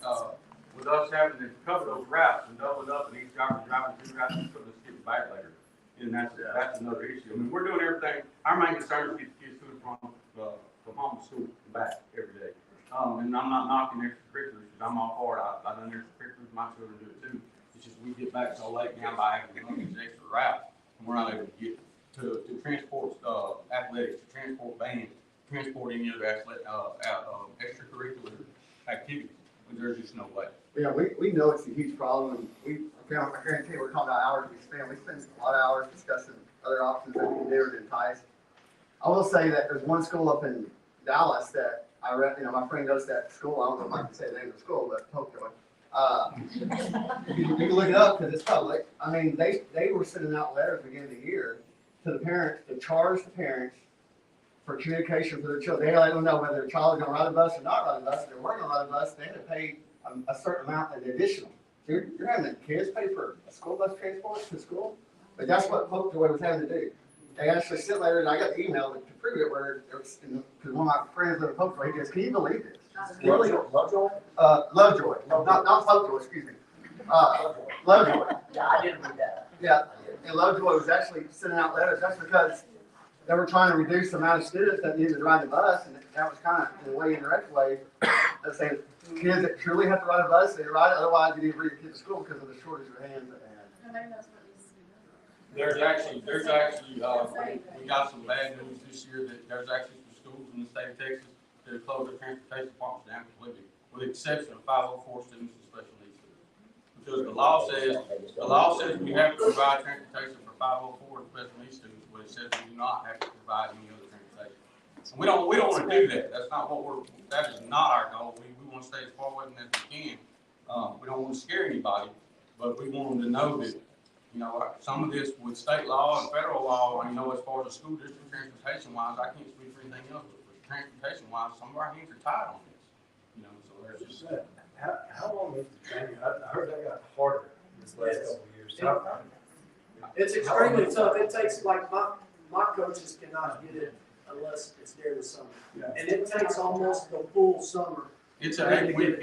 with us having to cover those routes and double it up, and each driver driving 2 routes, so let's get it back later. And that's another issue. I mean, we're doing everything. Our main concern is get the kids to and from home to school and back every day. And I'm not knocking extracurriculars because I'm all for it. I've done extracurriculars. My children do it too. It's just we get back so late now by having these extra routes, and we're not able to get to transport athletics, to transport band, transport any other extracurricular activities. There's just no way. Yeah, we know it's a huge problem. I guarantee we're talking about hours we spend. We spend a lot of hours discussing other options that we can do to entice. I will say that there's one school up in Dallas that I read, my friend goes to that school. I don't know if I can say the name of the school, but hopefully. You can look it up because it's public. I mean, they were sending out letters beginning of the year to the parents, to charge the parents for communication for their children. They let them know whether their child is going to ride a bus or not ride a bus. If they weren't going to ride a bus, they had to pay a certain amount in additional. So you're having the kids pay for a school bus transport to school? But that's what Popejoy was having to do. They actually sent letters, and I got the email to prove it, where it was, because one of my friends live in Popejoy, he goes, can you believe this? Really? Lovejoy? Lovejoy. Not Popejoy, excuse me. Lovejoy. Yeah, I didn't read that. Yeah, and Lovejoy was actually sending out letters. That's because they were trying to reduce the amount of students that needed to ride the bus, and that was kind of, in a way, indirect way, of saying kids that truly have to ride a bus, they ride it, otherwise you need to bring your kid to school because of the shortage of hands that they have. There's actually, we got some bad news this year that there's actually some schools in the state of Texas that have closed their transportation departments down completely, with the exception of 504 students and special needs students. Because the law says we have to provide transportation for 504 and special needs students, but it says we do not have to provide any other transportation. And we don't want to do that. That's not what that is not our goal. We want to stay as far away from as we can. We don't want to scare anybody, but we want them to know that, some of this with state law and federal law, as far as the school district transportation wise, I can't speak for anything else, but for transportation wise, some of our hands are tied on this. So there's just. How long is the training? I heard that got harder this last couple of years. It's extremely tough. It takes, like, my coaches cannot get it unless it's during the summer. Yeah. And it takes almost the full summer. It's an 8-week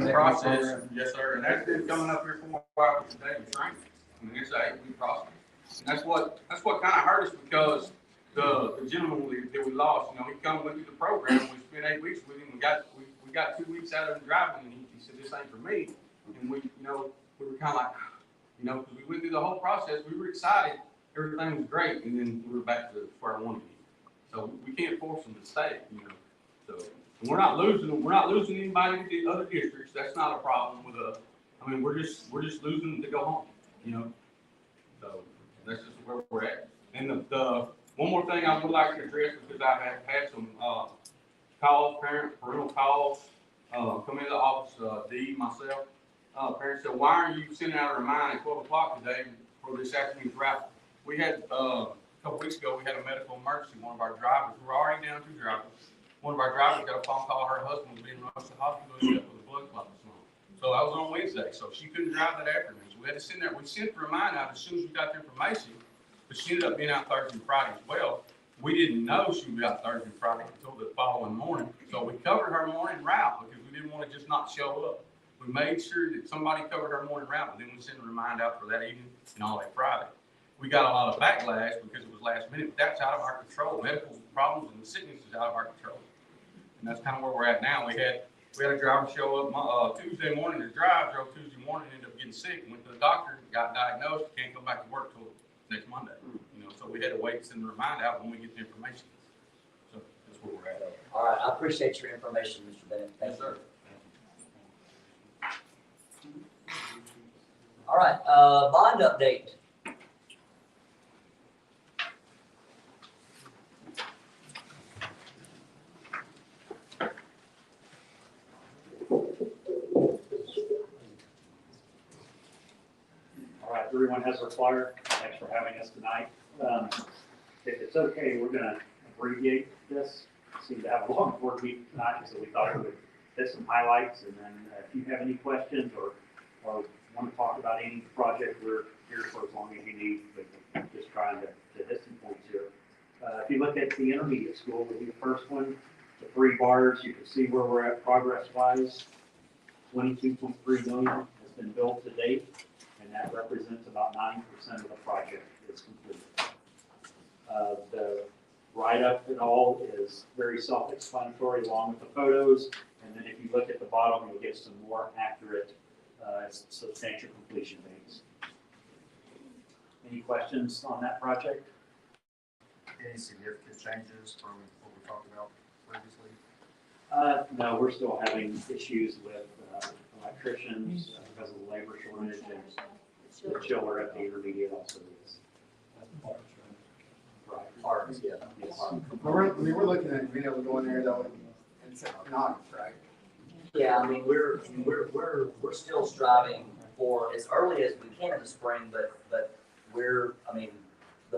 process, yes, sir, and that's been coming up here 4 hours a day in training. It's an 8-week process. And that's what kind of hurt us, because the gentleman that we lost, he went through the program, we spent 8 weeks with him, we got 2 weeks out of him driving, and he said, this ain't for me. And we were kind of like, because we went through the whole process, we were excited, everything was great, and then we were back to square one again. So we can't force them to stay, So we're not losing them. We're not losing anybody to the other districts. That's not a problem with us. We're just losing them to go home, So that's just where we're at. And the one more thing I would like to address, because I have had some calls, parental calls, come into the office, Dee, myself. Parents said, why are you sending out a reminder at 12 o'clock today for this afternoon's raffle? We had, a couple weeks ago, we had a medical emergency. One of our drivers, we're already down 2 drivers. One of our drivers got a phone call, her husband was being rushed to the hospital with a blood clot this morning. So that was on Wednesday, so she couldn't drive that afternoon. So we had to send that. We sent the reminder out as soon as we got the information, but she ended up being out Thursday and Friday as well. We didn't know she would be out Thursday and Friday until the following morning. So we covered her morning route because we didn't want to just not show up. We made sure that somebody covered her morning route, but then we sent a reminder out for that evening and all day Friday. We got a lot of backlash because it was last minute, but that's out of our control. Medical problems and sickness is out of our control. And that's kind of where we're at now. We had a driver show up Tuesday morning to drive, drove Tuesday morning, ended up getting sick, went to the doctor, got diagnosed, can't come back to work till next Monday. So we had to wait and send the reminder out when we get the information. So that's where we're at. All right, I appreciate your information, Mr. Bennett. Thank you. Sir. All right, bond update. Everyone has their flyer. Thanks for having us tonight. If it's okay, we're going to abbreviate this. We seem to have a long work week tonight, so we thought we would hit some highlights. And then if you have any questions or want to talk about any project, we're here for as long as you need. But just trying to hit some points here. If you look at the intermediate school, with the first one, the 3 bars, you can see where we're at progress-wise. $22.3 million has been built to date. And that represents about 90% of the project is complete. The write-up and all is very self-explanatory along with the photos, and then if you look at the bottom, you'll get some more accurate substantial completion dates. Any questions on that project? Any significant changes from what we talked about previously? No, we're still having issues with electricians because of the labor shortage, and the chiller at the intermediate also is. Right, parts, yeah. Yes. We're looking at being able to go in there though and set knots, right? Yeah, I mean, we're still striving for as early as we can in the spring, but the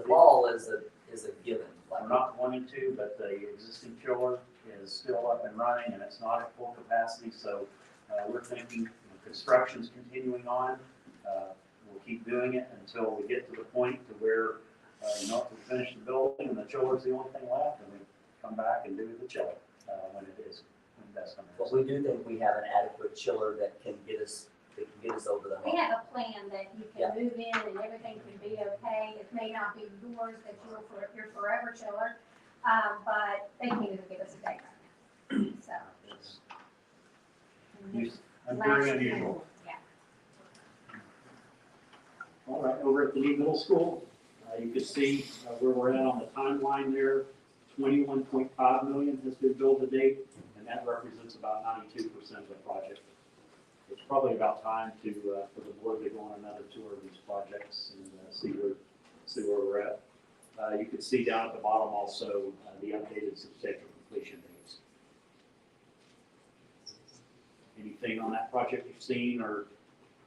fall is a given. Like, we're not wanting to, but the existing chiller is still up and running and it's not at full capacity, so we're thinking construction's continuing on. We'll keep doing it until we get to the point to where we finish the building and the chiller's the only thing left, and we come back and do the chiller when it does come in. But we do think we have an adequate chiller that can get us over the hump. We have a plan that you can move in and everything can be okay. It may not be yours that your forever chiller, but they can even give us a day right now. So. I'm very unusual. Yeah. All right, over at the new middle school, you can see where we're at on the timeline there. 21.5 million has been billed to date, and that represents about 92% of the project. It's probably about time for the board to go on another tour of these projects and see where we're at. You can see down at the bottom also the updated substantial completion dates. Anything on that project you've seen, or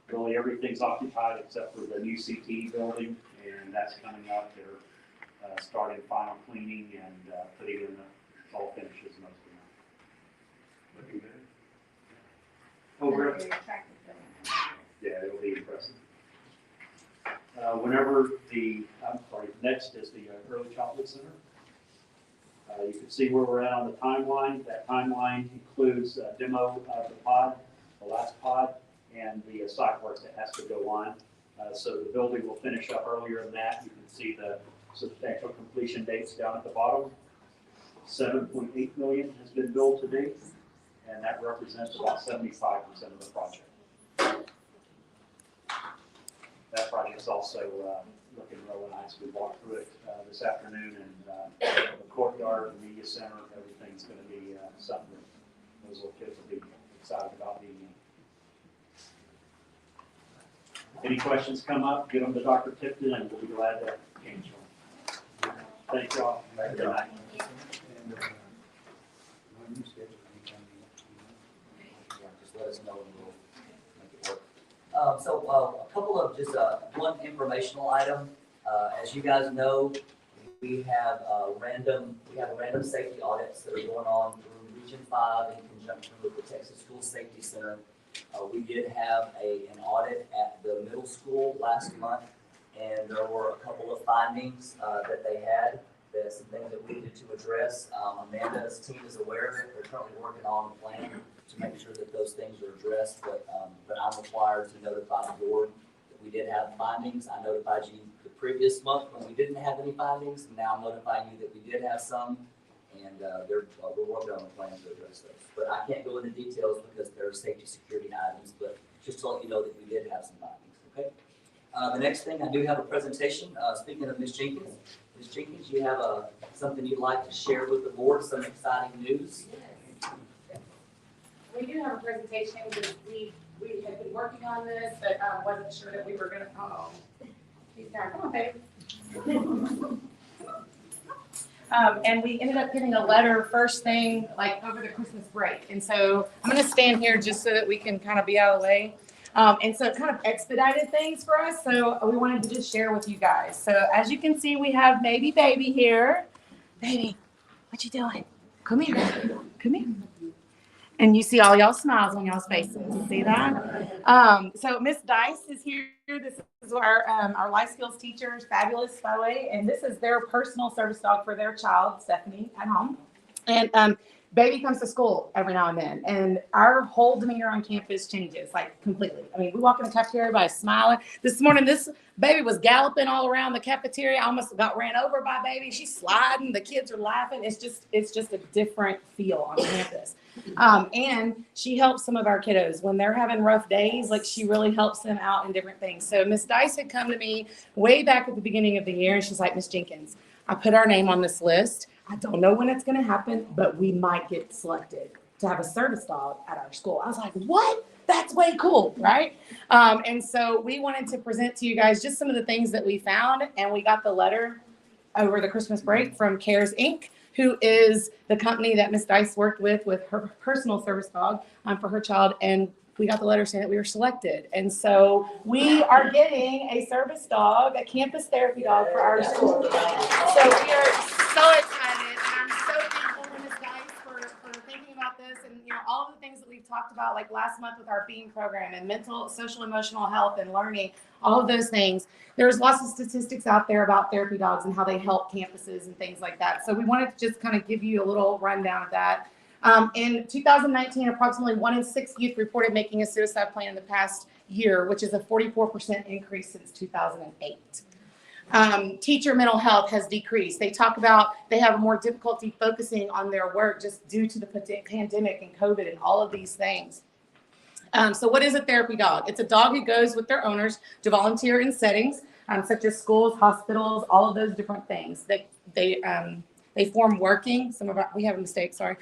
really everything's occupied except for the new CT building, and that's coming up. They're starting final cleaning and putting in the fall finishes most of them. Looking good. Over. Yeah, it'll be impressive. Next is the Early Childhood Center. You can see where we're at on the timeline. That timeline includes a demo of the pod, the last pod, and the site work that has to go on. So the building will finish up earlier than that. You can see the substantial completion dates down at the bottom. 7.8 million has been billed to date, and that represents about 75% of the project. That project's also looking really nice. We walked through it this afternoon, and the courtyard, the media center, everything's going to be something that those little kids will be excited about being in. Any questions come up, get them to Dr. Tipton, and we'll be glad to answer them. Thank y'all. Good night. Just let us know and we'll make it work. A couple of just one informational item. As you guys know, we have random safety audits that are going on through Region 5 in conjunction with the Texas School Safety Center. We did have an audit at the middle school last month, and there were a couple of findings that they had. There's some things that we needed to address. Amanda's team is aware of it. They're currently working on a plan to make sure that those things are addressed, but I'm required to notify the board that we did have findings. I notified you the previous month when we didn't have any findings, and now I'm notifying you that we did have some, and we're working on a plan to address those. But I can't go into details because they're safety security items, but just to let you know that we did have some findings, okay? The next thing, I do have a presentation. Speaking of Ms. Jenkins, you have something you'd like to share with the board, some exciting news? We do have a presentation because we had been working on this, but wasn't sure that we were going to. She's down. Come on, baby. And we ended up getting a letter first thing like over the Christmas break, and so I'm going to stand here just so that we can kind of be out of the way. And so it kind of expedited things for us. So we wanted to just share with you guys. So as you can see, we have baby here. Baby, what you doing? Come here. Come here. And you see all y'all smiles on y'all's faces. See that? So Miss Dice is here. This is our life skills teacher, fabulous by the way. And this is their personal service dog for their child, Stephanie, at home. And baby comes to school every now and then, and our whole demeanor on campus changes, like, completely. I mean, we walk in the cafeteria, everybody's smiling. This morning, this baby was galloping all around the cafeteria. I almost got ran over by baby. She's sliding. The kids are laughing. It's just a different feel on campus. And she helps some of our kiddos when they're having rough days. Like, she really helps them out in different things. So Miss Dice had come to me way back at the beginning of the year, and she's like, Miss Jenkins, I put our name on this list. I don't know when it's going to happen, but we might get selected to have a service dog at our school. I was like, what? That's way cool, right? And so we wanted to present to you guys just some of the things that we found, and we got the letter over the Christmas break from Cares Inc., who is the company that Miss Dice worked with her personal service dog for her child, and we got the letter saying that we were selected. And so we are getting a service dog, a campus therapy dog for our school. So we are so excited, and I'm so thankful to Ms. Dice for thinking about this, and all of the things that we've talked about, like last month with our BEAM program and mental, social, emotional health and learning, all of those things. There's lots of statistics out there about therapy dogs and how they help campuses and things like that. So we wanted to just kind of give you a little rundown of that. In 2019, approximately 1 in 6 youth reported making a suicide plan in the past year, which is a 44% increase since 2008. Teacher mental health has decreased. They talk about they have more difficulty focusing on their work just due to the pandemic and COVID and all of these things. So what is a therapy dog? It's a dog who goes with their owners to volunteer in settings such as schools, hospitals, all of those different things. They form working, we have a mistake, sorry.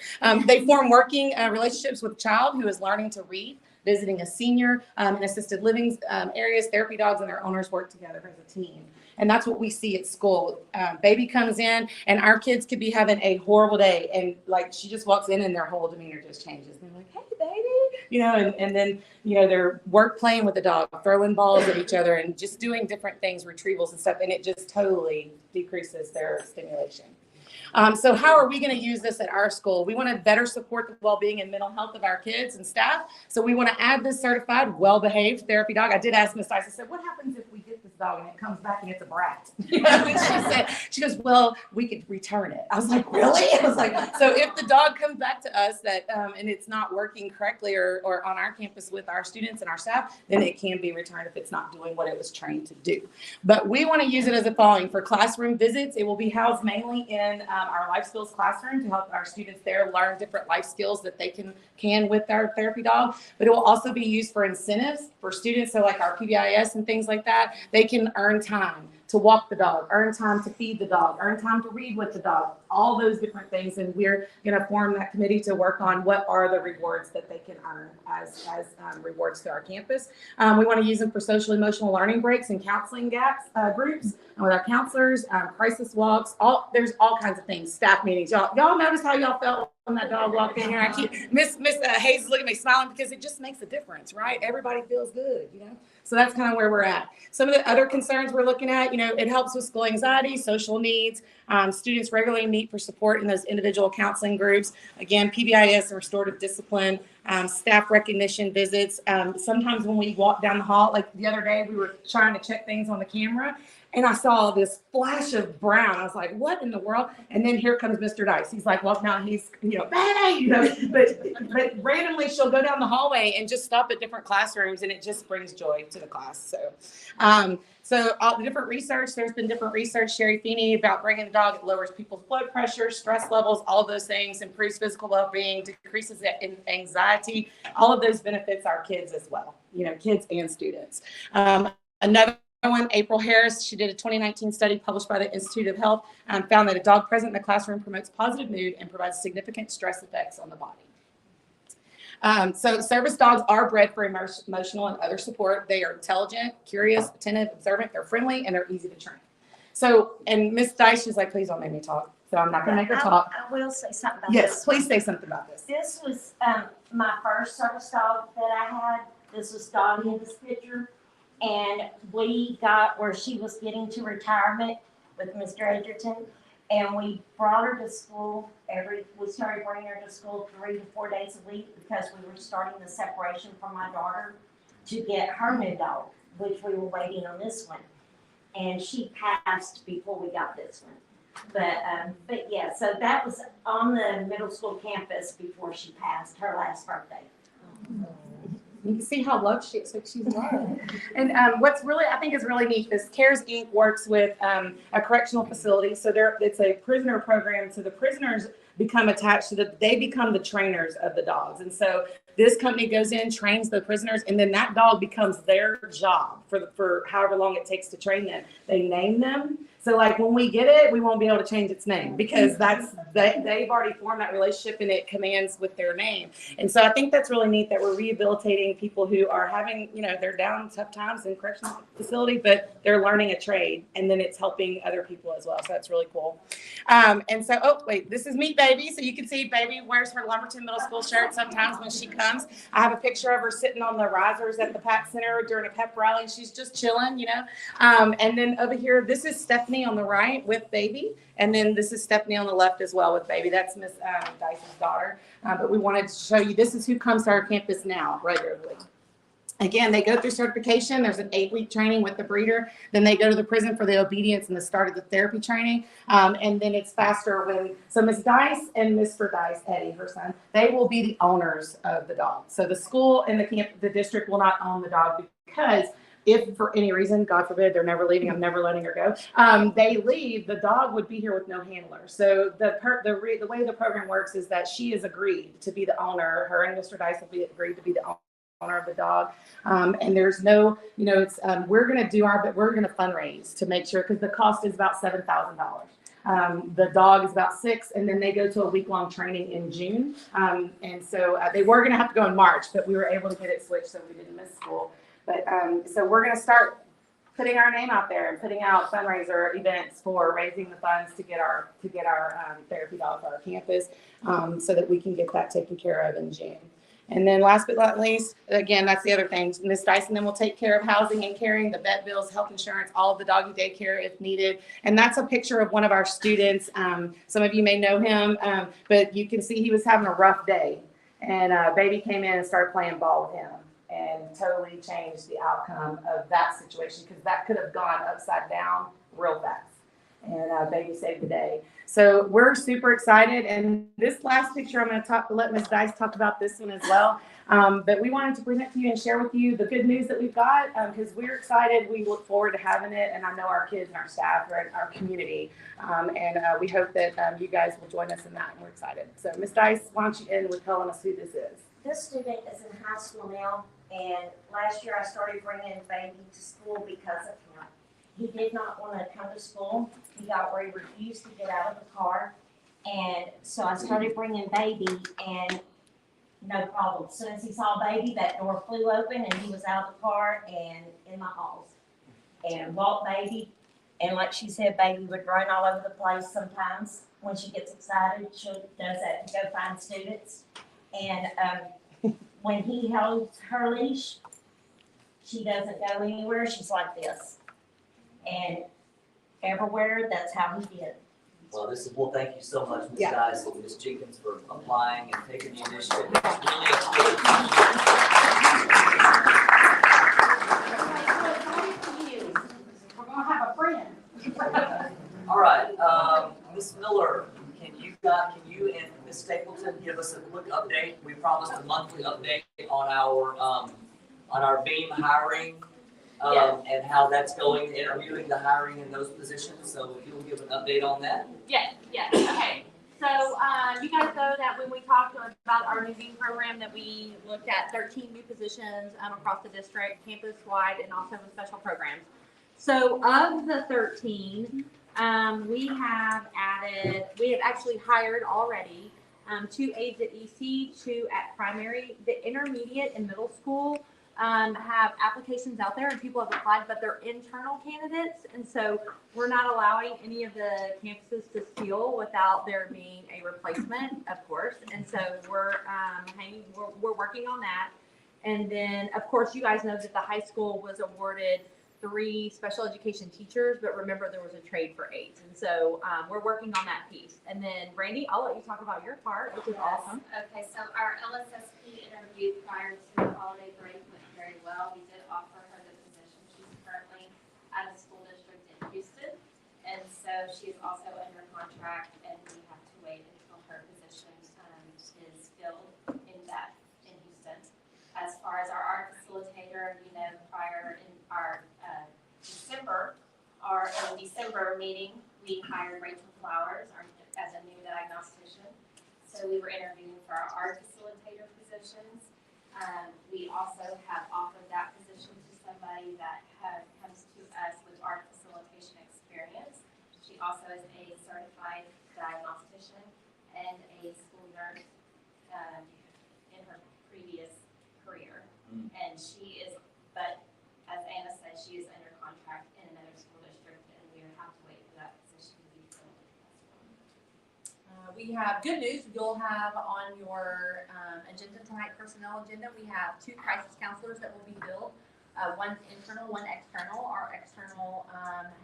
They form working relationships with a child who is learning to read, visiting a senior in assisted living areas. Therapy dogs and their owners work together as a team. And that's what we see at school. Baby comes in, and our kids could be having a horrible day, and like she just walks in and their whole demeanor just changes. And they're like, hey, baby, and then, they're work playing with the dog, throwing balls at each other and just doing different things, retrievals and stuff. And it just totally decreases their stimulation. So how are we going to use this at our school? We want to better support the well-being and mental health of our kids and staff. So we want to add this certified, well-behaved therapy dog. I did ask Ms. Dice, I said, what happens if we get this dog and it comes back and it's a brat? And she goes, well, we could return it. I was like, really? I was like, so if the dog comes back to us and it's not working correctly or on our campus with our students and our staff, then it can be returned if it's not doing what it was trained to do. But we want to use it as a following for classroom visits. It will be housed mainly in our life skills classroom to help our students there learn different life skills that they can with our therapy dog. But it will also be used for incentives for students. So like our PBIS and things like that, they can earn time to walk the dog, earn time to feed the dog, earn time to read with the dog, all those different things. And we're going to form that committee to work on what are the rewards that they can earn as rewards to our campus. We want to use them for social emotional learning breaks and counseling groups and with our counselors, crisis walks, there's all kinds of things, staff meetings. Y'all notice how y'all felt when that dog walked in here? I keep, Miss Hayes is looking at me smiling because it just makes a difference, right? Everybody feels good, So that's kind of where we're at. Some of the other concerns we're looking at, it helps with school anxiety, social needs. Students regularly meet for support in those individual counseling groups. Again, PBIS and restorative discipline, staff recognition visits. Sometimes when we walk down the hall, like the other day, we were trying to check things on the camera, and I saw this flash of brown. I was like, what in the world? And then here comes Mr. Dice. He's like, well, now he's, bang, but randomly she'll go down the hallway and just stop at different classrooms, and it just brings joy to the class. So all the different research, there's been different research, Sherry Feeney, about bringing the dog. It lowers people's blood pressure, stress levels, all of those things, improves physical well-being, decreases anxiety. All of those benefits our kids as well, kids and students. Another one, April Harris, she did a 2019 study published by the Institute of Health, found that a dog present in the classroom promotes positive mood and provides significant stress effects on the body. So service dogs are bred for emotional and other support. They are intelligent, curious, attentive, observant, they're friendly, and they're easy to train. So, and Miss Dice, she's like, please don't make me talk. So I'm not going to make her talk. I will say something about this. Yes, please say something about this. This was my first service dog that I had. This was Dottie in this picture. And we got where she was getting to retirement with Mr. Edgerton. And we brought her to school we started bringing her to school 3 to 4 days a week because we were starting the separation from my daughter to get her new dog, which we were waiting on this one. And she passed before we got this one. But yeah, so that was on the middle school campus before she passed her last birthday. You can see how loved she's loved. And what's really, I think is really neat, is CARES Inc. works with a correctional facility. So it's a prisoner program. So the prisoners become attached to they become the trainers of the dogs. And so this company goes in, trains the prisoners, and then that dog becomes their job for however long it takes to train them. They name them. So like when we get it, we won't be able to change its name because they've already formed that relationship and it commands with their name. And so I think that's really neat that we're rehabilitating people who are having, they're down tough times in correctional facility, but they're learning a trade, and then it's helping other people as well. So that's really cool. And so, oh wait, this is Meet Baby. So you can see Baby wears her Lumberton Middle School shirt sometimes when she comes. I have a picture of her sitting on the risers at the PAC Center during a pep rally. She's just chilling, And then over here, this is Stephanie on the right with Baby. And then this is Stephanie on the left as well with Baby. That's Miss Dyson's daughter. But we wanted to show you, this is who comes to our campus now regularly. Again, they go through certification. There's an 8-week training with the breeder. Then they go to the prison for the obedience and the start of the therapy training. And then it's faster so Miss Dice and Mr. Dice, Eddie, her son, they will be the owners of the dog. So the school and the district will not own the dog because if for any reason, God forbid, they're never leaving, I'm never letting her go, they leave, the dog would be here with no handler. So the way the program works is that she is agreed to be the owner. Her and Mr. Dice will be agreed to be the owner of the dog. And there's no, it's, we're going to fundraise to make sure, because the cost is about $7,000. The dog is about $6,000, and then they go to a week-long training in June. And so they were going to have to go in March, but we were able to get it switched so we didn't miss school. But so we're going to start putting our name out there and putting out fundraiser events for raising the funds to get our therapy dog for our campus, so that we can get that taken care of in June. And then last but not least, again, that's the other thing. Ms. Dyson then will take care of housing and carrying, the vet bills, health insurance, all of the doggy daycare if needed. And that's a picture of one of our students. Some of you may know him, but you can see he was having a rough day. And Baby came in and started playing ball with him and totally changed the outcome of that situation, because that could have gone upside down real fast. And Baby saved the day. So we're super excited. And this last picture, I'm going to let Ms. Dice talk about this one as well. But we wanted to present to you and share with you the good news that we've got, because we're excited. We look forward to having it. And I know our kids and our staff are in our community. And we hope that you guys will join us in that. And we're excited. So Ms. Dice, why don't you end with telling us who this is? This student is in high school now. And last year I started bringing Baby to school because of him. He did not want to come to school. He refused to get out of the car. And so I started bringing Baby, and no problem. As soon as he saw Baby, that door flew open and he was out of the car and in my halls. And walked Baby. And like she said, Baby would run all over the place sometimes. When she gets excited, she does that to go find students. And when he holds her leash, she doesn't go anywhere. She's like this. And everywhere, that's how he did. Well, thank you so much, Ms. Yeah. Dice and Ms. Jenkins, for applying and taking the initiative. It's really We're going to have a friend. All right, Ms. Miller, can you and Ms. Stapleton give us a quick update? We promised a monthly update on our BEAM hiring. And how that's going, interviewing, the hiring in those positions. So if you'll give an update on that. Yes. Okay. So you guys know that when we talked about our new BEAM program, that we looked at 13 new positions across the district, campus-wide, and also in special programs. So of the 13, we have actually hired already 2 aides at EC, 2 at primary. The intermediate and middle school have applications out there and people have applied, but they're internal candidates. And so we're not allowing any of the campuses to seal without there being a replacement, of course. And so we're working on that. And then, of course, you guys know that the high school was awarded 3 special education teachers, but remember there was a trade for 8. And so we're working on that piece. And then Randy, I'll let you talk about your part, which is awesome. Okay, so our LSSP interview prior to the holiday break went very well. We did offer her the position. She's currently at a school district in Houston. And so know, she is also under contract, and we have to wait until her position is filled in Houston. As far as our art facilitator, you know, prior in our December meeting, we hired Rachel Flowers as a new diagnostician. So we were interviewing for our art facilitator positions. We also have offered that position to somebody that comes to us with art facilitation experience. She also is a certified diagnostician and a school nurse in her previous career. And she is, but as Anna said, she is under contract in another school district, and we have to wait for that position to be filled. We have good news. You'll have on your agenda tonight, personnel agenda, we have 2 crisis counselors that will be filled. One's internal, one external. Our external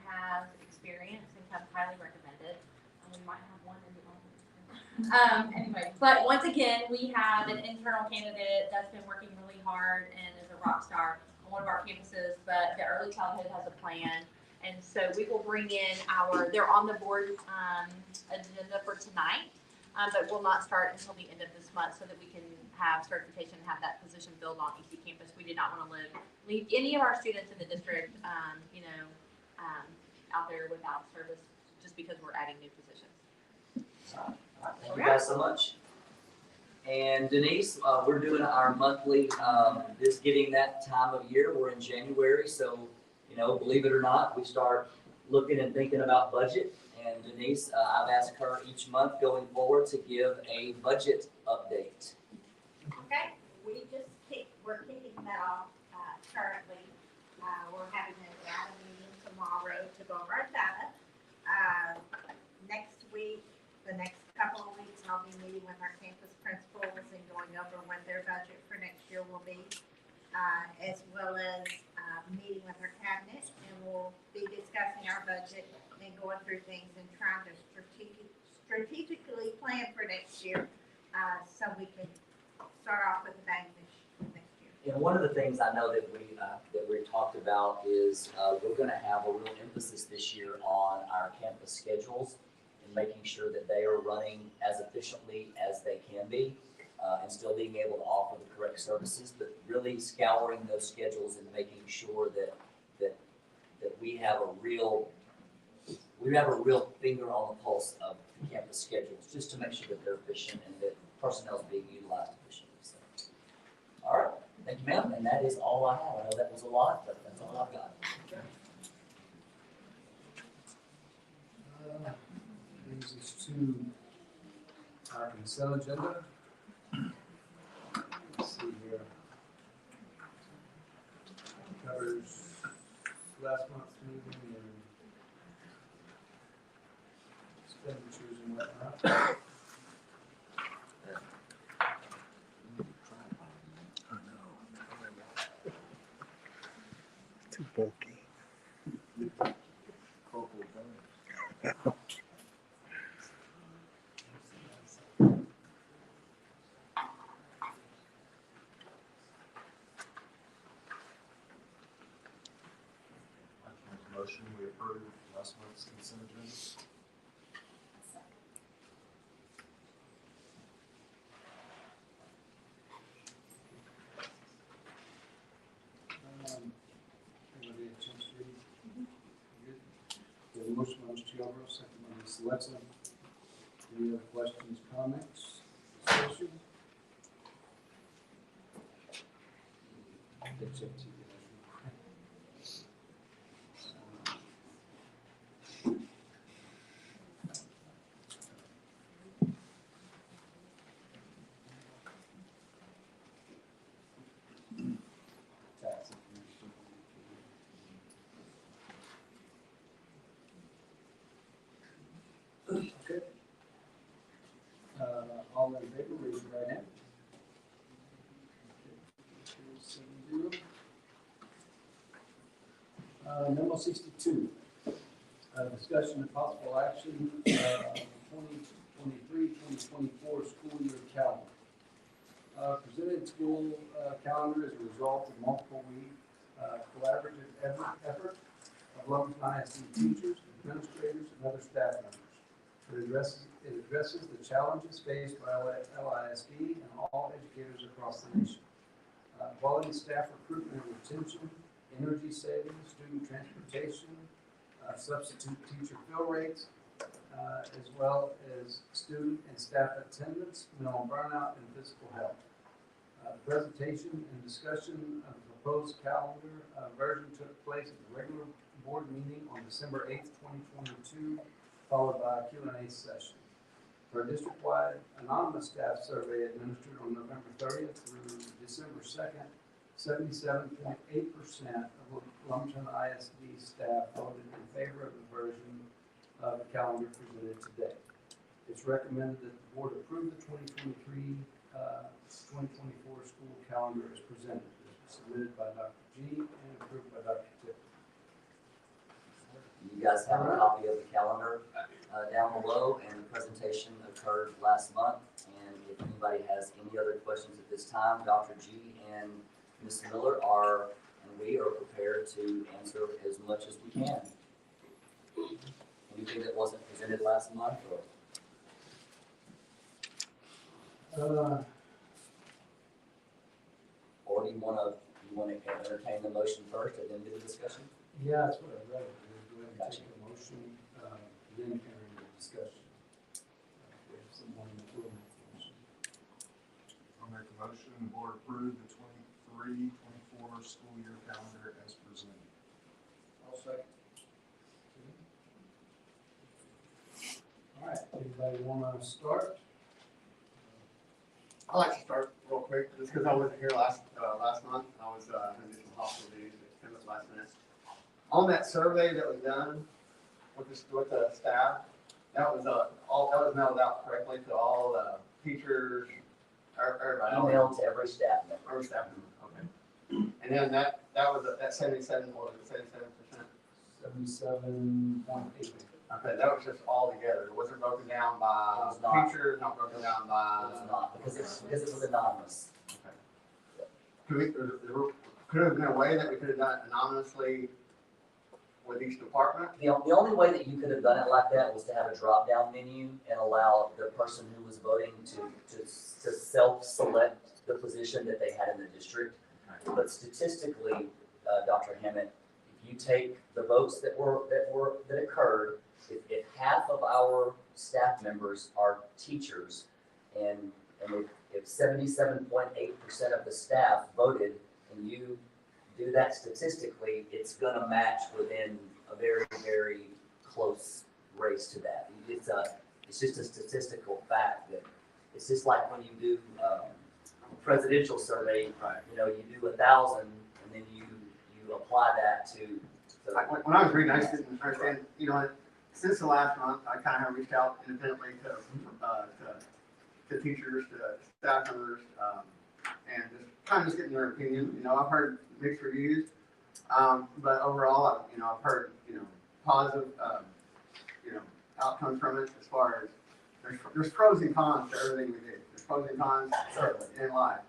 has experience and comes highly recommended. We might have one in the audience. Anyway, but once again, we have an internal candidate that's been working really hard and is a rock star on one of our campuses, but the early childhood has a plan. And so we will bring in they're on the board agenda for tonight, but will not start until the end of this month so that we can have certification and have that position filled on EC campus. We did not want to leave any of our students in the district, out there without service just because we're adding new positions. Thank you guys so much. And Denise, we're doing our monthly, this getting that time of year. We're in January, so believe it or not, we start looking and thinking about budget. And Denise, I've asked her each month going forward to give a budget update. Okay, we're kicking that off currently. We're having a data meeting tomorrow to go over our data. Next week, the next couple of weeks, I'll be meeting with our campus principals and going over what their budget for next year will be, as well as meeting with our cabinet, and we'll be discussing our budget and going through things and trying to strategically plan for next year, so we can start off with a bang next year. And one of the things I know that we talked about is we're going to have a real emphasis this year on our campus schedules and making sure that they are running as efficiently as they can be, and still being able to offer the correct services, but really scouring those schedules and making sure that we have a real finger on the pulse of the campus schedules, just to make sure that they're efficient and that personnel is being utilized efficiently. So, all right, thank you, ma'am, and that is all I have. I know that was a lot, but that's all I've got. Brings us to our consent agenda. Let's see here. Covers last month's meeting and expenditures and whatnot. Too bulky. Motion, we approve last month's consent agenda. Everybody had a chance to read? Good. We have a motion by Mr. Yarborough, second by Ms. Alexa. Any other questions, comments, discussion? It's up to you. Okay. All in favor, raise your right hand. Okay, 7-0. Memo 62, discussion of possible action, 2023-2024 school year calendar. Presented school calendar is a result of multiple week collaborative effort of Lumberton Isd teachers, administrators, and other staff members. It addresses the challenges faced by LISD and all educators across the nation. Quality staff recruitment and retention, energy savings, student transportation, substitute teacher fill rates, as well as student and staff attendance, mental burnout, and physical health. Presentation and discussion of the proposed calendar version took place at the regular board meeting on December 8th, 2022, followed by a Q&A session. For a district-wide anonymous staff survey administered on November 30th through December 2nd, 77.8% of Lumberton ISD staff voted in favor of the version of the calendar presented today. It's recommended that the board approve the 2023-2024 school calendar as presented. This was submitted by Dr. G and approved by Dr. Tippett. You guys have a copy of the calendar down below, and the presentation occurred last month. And if anybody has any other questions at this time, Dr. G and Ms. Miller and we are prepared to answer as much as we can. Anything that wasn't presented last month, or do you want to entertain the motion first and then do the discussion? Yeah, that's what I'd rather do. Go ahead and take a motion, then enter into discussion. We have someone that will make the motion. I'll make a motion, the board approve the 23-24 school year calendar as presented. I'll second. All right, anybody want to start? I'd like to start real quick, just because I wasn't here last month. I was in some hospital duties that came up last minute. On that survey that was done with the staff, that was mailed out correctly to all the teachers, everybody. Emailed to every staff member. Every staff member, okay. And then that was that 77, what was it, 77%? 77.8. Okay, that was just all together. It wasn't broken down by teachers, not broken down by. It was not, because it was anonymous. Okay. Could have been a way that we could have done it anonymously with each department? The only way that you could have done it like that was to have a drop-down menu and allow the person who was voting to self-select the position that they had in the district. But statistically, Dr. Hammett, if you take the votes that occurred, if half of our staff members are teachers, and if 77.8% of the staff voted, and you do that statistically, it's gonna match within a very, very close race to that. It's just a statistical fact that it's just like when you do a presidential survey, you know, you do 1,000 and then you apply that to. When I was reading, I just didn't understand, you know, since the last month, I kind of have reached out independently to teachers, to staff members, and just getting their opinion. You know, I've heard mixed reviews, but overall, I've heard, positive, outcomes from it as far as there's pros and cons to everything we do. There's pros and cons in life.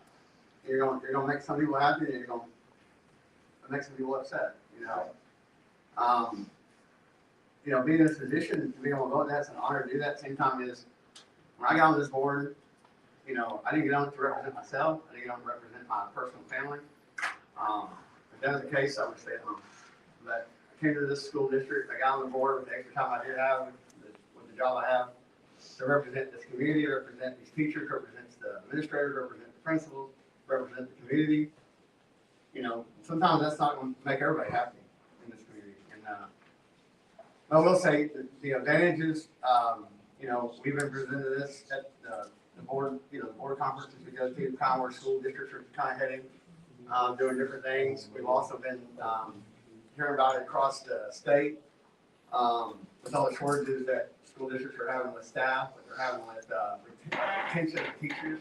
You're gonna make some people happy, and you're gonna make some people upset. Being in this position, to be able to vote, that's an honor to do that. Same time as when I got on this board, I didn't get on to represent myself. I didn't get on to represent my personal family. If that was the case, I would stay at home. But I came to this school district. I got on the board with the extra time I did have with the job I have to represent this community, represent these teachers, represent the administrators, represent the principals, represent the community. Sometimes that's not going to make everybody happy in this community. And I will say the advantages. We've been presented this at the board, the board conferences we go to, kind of where school districts are kind of heading, doing different things. We've also been hearing about it across the state with all the shortages that school districts are having with staff, what they're having with retention of teachers.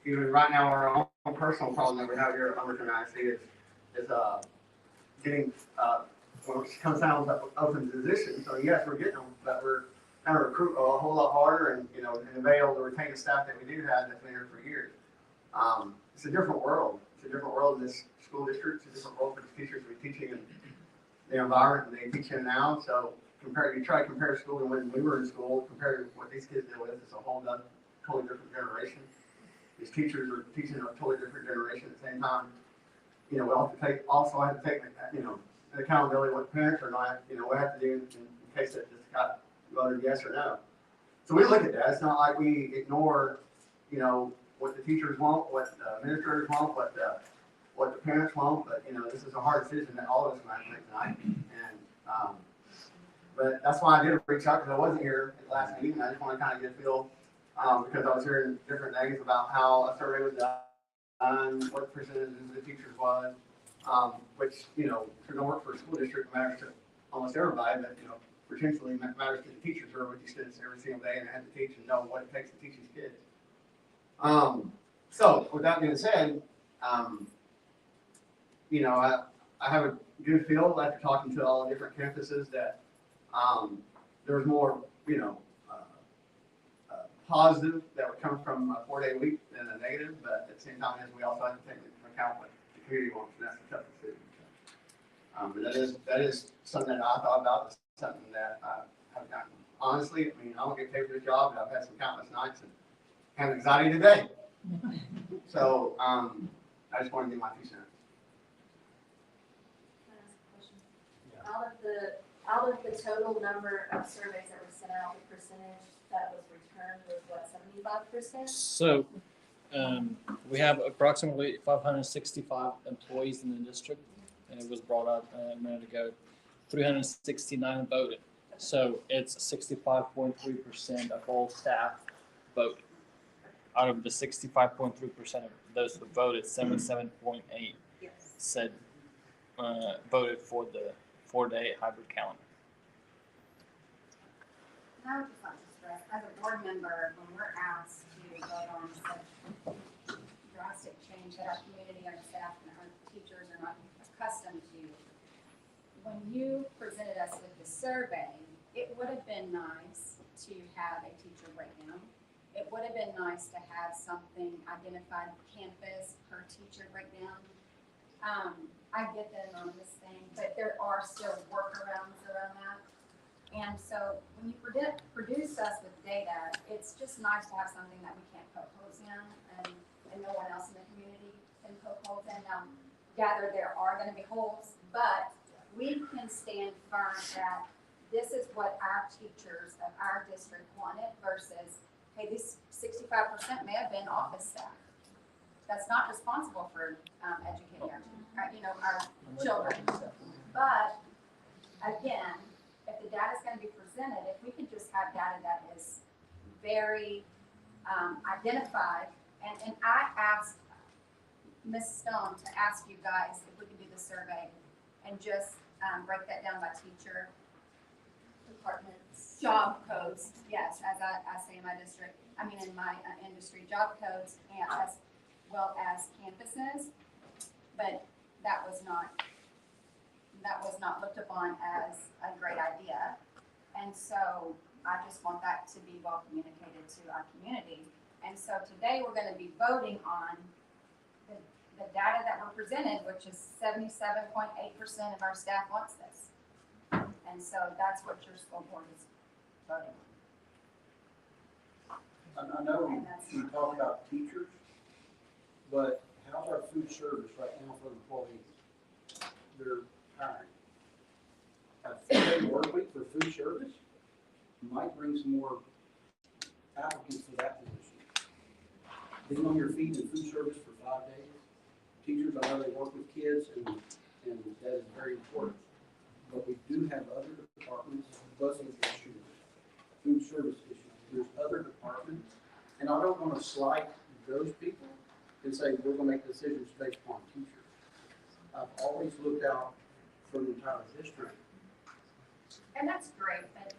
Even right now, our own personal problem that we have here at Lumberton Isd is getting when it comes down to open positions. So yes, we're getting them, but we're kind of recruit a whole lot harder and and be able to retain the staff that we do have that's been here for years. It's a different world. It's a different world in this school district. It's a different world for the teachers we're teaching the environment that they teach in now. So you try to compare school to when we were in school, compared to what these kids deal with, it's a totally different generation. These teachers are teaching a totally different generation at the same time. You know, we also have to take, you know, an accountability what parents are not, you know, we have to do in case it just got voted yes or no. So we look at that. It's not like we ignore, you know, what the teachers want, what the administrators want, what the parents want, but, you know, this is a hard decision that all of us might make tonight. And, but that's why I did reach out, because I wasn't here at the last meeting. I just want to kind of get a feel, because I was hearing different things about how a survey was done, what the percentage of the teachers was, which, you know, if you're going to work for a school district, matters to almost everybody, but, you know, potentially matters to the teachers who are with these students every single day and have to teach and know what it takes to teach these kids. So with that being said, you know, I have a good feel after talking to all the different campuses that there's more, you know, positive that would come from a 4-day week than a negative, but at the same time, we also have to take into account what the community wants, and that's a tough decision. But that is something that I thought about. It's something that I have gotten, honestly, I mean, I don't get paid for this job, but I've had some countless nights and have anxiety today. So I just want to get my 2 cents. Out of the total number of surveys that were sent out, the percentage that was returned was what, 75%? So we have approximately 565 employees in the district, and it was brought up a minute ago. 369 voted. So it's 65.3% of all staff voted. Out of the 65.3% of those who voted, 77.8 said voted for the 4-day hybrid calendar. And I would just like to stress, as a board member, when we're asked to vote on such drastic change that our community, our staff, and our teachers are not accustomed to, when you presented us with the survey, it would have been nice to have a teacher breakdown. It would have been nice to have something identified campus per teacher breakdown. I get the anonymous thing, but there are still workarounds around that. And so when you produce us with data, it's just nice to have something that we can't poke holes in and no one else in the community can poke holes in. Now, gather there are going to be holes, but we can stand firm that this is what our teachers of our district wanted versus, hey, this 65% may have been office staff. That's not responsible for educating our children. But again, if the data is going to be presented, if we can just have data that is very identified, and I asked Ms. Stone to ask you guys if we could do the survey and just break that down by teacher, departments, job codes. Yes, as I say in my district, I mean in my industry, job codes, and as well as campuses, but that was not looked upon as a great idea. And so I just want that to be well communicated to our community. And so today we're going to be voting on the data that were presented, which is 77.8% of our staff wants this. And so that's what your school board is voting on. I know we talk about teachers, but how's our food service right now for employees? They're hiring. A 4-day work week for food service might bring some more applicants for that position. Being on your feet in food service for 5 days. Teachers, I know they work with kids, and that is very important. But we do have other departments, busing issues, food service issues. There's other departments, and I don't want to slight those people and say we're going to make decisions based upon teachers. I've always looked out for the entire district. And that's great, but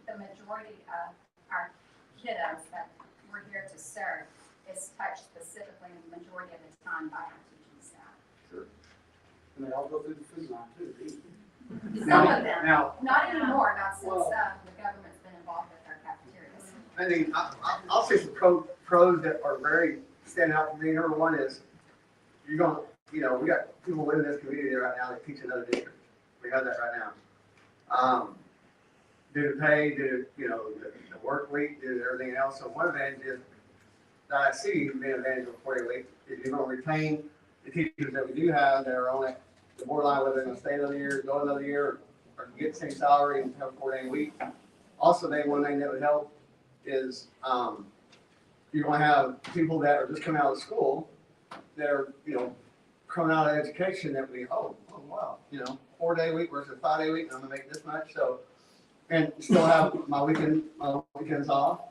the majority of our kiddos that we're here to serve is touched specifically the majority of the time by our teaching staff. Sure. And they all go through the food line too. Some of them, not anymore, not since the government's been involved with our cafeterias. I mean, I'll say some pros that are very stand out for me. Number one is you're going to, you know, we got people living in this community right now that teach another district. We have that right now. Due to pay, due to, the work week, due to everything else. So one advantage is that I see being an advantage of a 4-day week is you're going to retain the teachers that we do have that are on it, the borderline, whether they're going to stay another year, go another year, or get the same salary and have a 4-day week. Also, one thing that would help is you're going to have people that are just coming out of school that are, coming out of education that we, oh wow, 4-day week versus 5-day week, and I'm going to make this much. So, and still have my weekends off.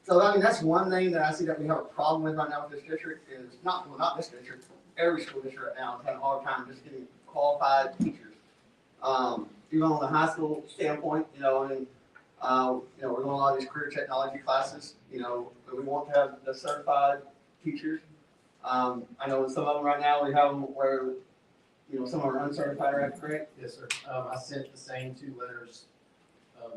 So I mean, that's one thing that I see that we have a problem with right now with this district is not this district, every school district right now is having a hard time just getting qualified teachers. Even on the high school standpoint, we're doing a lot of these career technology classes, we want to have the certified teachers. I know some of them right now, we have them where, some are uncertified, right? Correct? Yes, sir. I sent the same 2 letters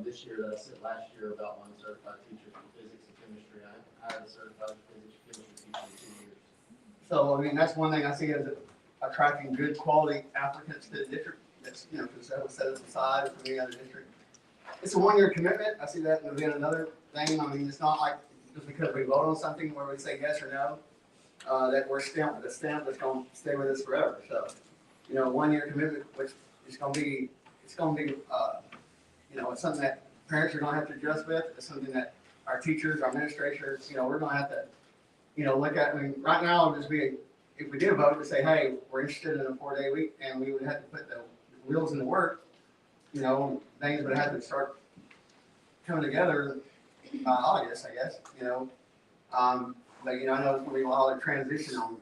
this year that I sent last year about my certified teachers for physics and chemistry. I had a certified physics and chemistry teacher in 2 years. So, I mean, that's one thing I see as attracting good quality applicants to the district. That's, because that would set us aside from any other district. It's a 1-year commitment. I see that being another thing. I mean, it's not like just because we vote on something where we say yes or no, that we're stamped with a stamp that's going to stay with us forever. So, 1-year commitment, which is going to be, it's something that parents are going to have to adjust with. It's something that our teachers, our administrators, we're going to have to, look at. I mean, right now, it would just be, if we did vote to say, hey, we're interested in a 4-day week, and we would have to put the wheels in the work, things would have to start coming together by August, I guess, But, I know it's going to be a lot of transition on,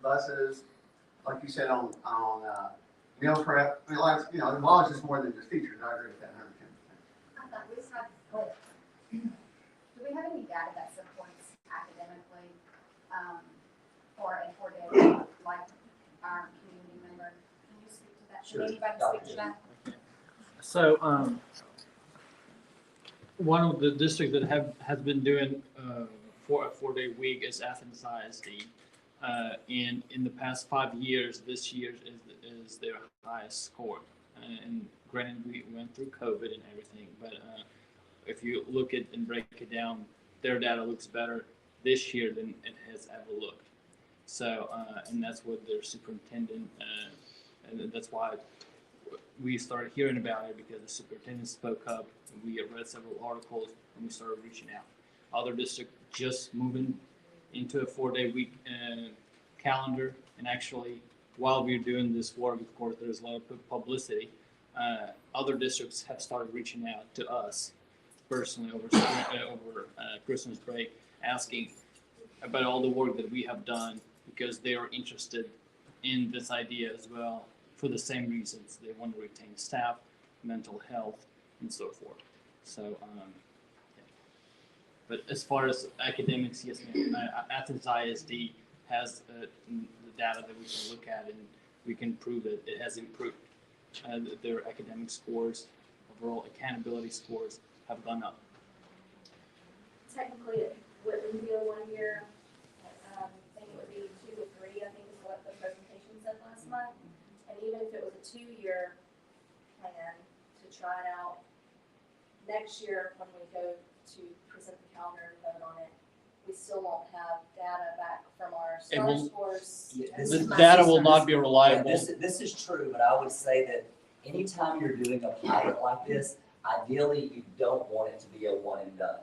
buses, like you said, on meal prep. I mean, the law is just more than just teachers. I agree with that 110%. Do we have any data that supports academically for a 4-day week, like our community member? Can you speak to that? Sure. Can anybody speak to that? So, one of the districts that has been doing for a 4-day week is Athens ISD. In the past 5 years, this year is their highest score. And granted, we went through COVID and everything, but if you look at and break it down, their data looks better this year than it has ever looked. So, and that's what their superintendent, and that's why we started hearing about it, because the superintendent spoke up, and we read several articles, and we started reaching out. Other districts just moving into a 4-day week calendar, and actually, while we're doing this work, of course, there's a lot of publicity. Other districts have started reaching out to us personally over Christmas break, asking about all the work that we have done, because they are interested in this idea as well, for the same reasons. They want to retain staff, mental health, and so forth. So, yeah. But as far as academics, yes, Athens ISD has the data that we can look at, and we can prove that it has improved. Their academic scores, overall accountability scores, have gone up. Technically, it wouldn't be a 1 year. I think it would be 2 to 3. I think is what the presentation said last month. And even if it was a 2-year plan to try it out, next year when we go to present the calendar and vote on it, we still won't have data back from our STAR scores. The data will not be reliable. Yeah, this is true, but I would say that anytime you're doing a pilot like this, ideally you don't want it to be a one and done.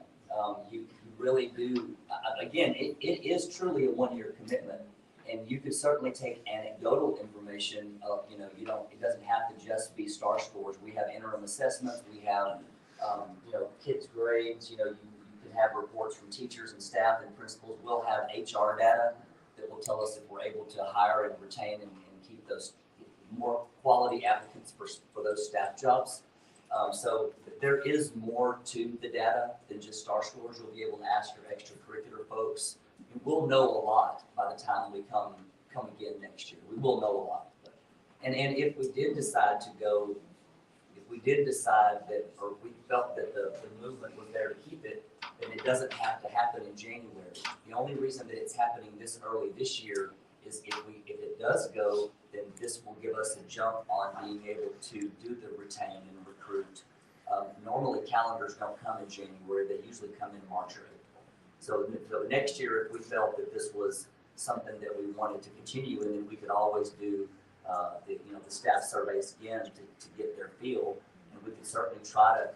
You really do. Again, it is truly a 1-year commitment, and you could certainly take anecdotal information of, it doesn't have to just be STAR scores. We have interim assessments. We have, kids' grades. You can have reports from teachers and staff and principals. We'll have HR data that will tell us if we're able to hire and retain and keep those more quality applicants for those staff jobs. So there is more to the data than just STAR scores. You'll be able to ask your extracurricular folks. You will know a lot by the time we come again next year. We will know a lot. And if we did decide to go, that, or we felt that the movement was there to keep it, then it doesn't have to happen in January. The only reason that it's happening this early this year is if it does go, then this will give us a jump on being able to do the retain and recruit. Normally calendars don't come in January, they usually come in March or April. So next year, if we felt that this was something that we wanted to continue, and then we could always do the staff surveys again to get their feel, and we could certainly try to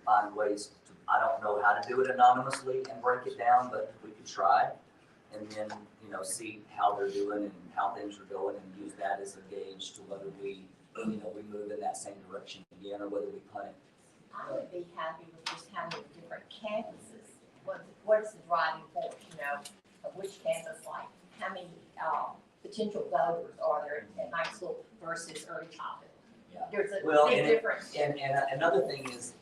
find ways to, I don't know how to do it anonymously and break it down, but we could try, and then see how they're doing and how things are going, and use that as a gauge to whether we move in that same direction again or whether we punt it. I would be happy with just having different campuses. What is the driving force, of which campus, like how many potential voters are there at night school versus early childhood? Yeah. There's a Well, big difference. And another thing is,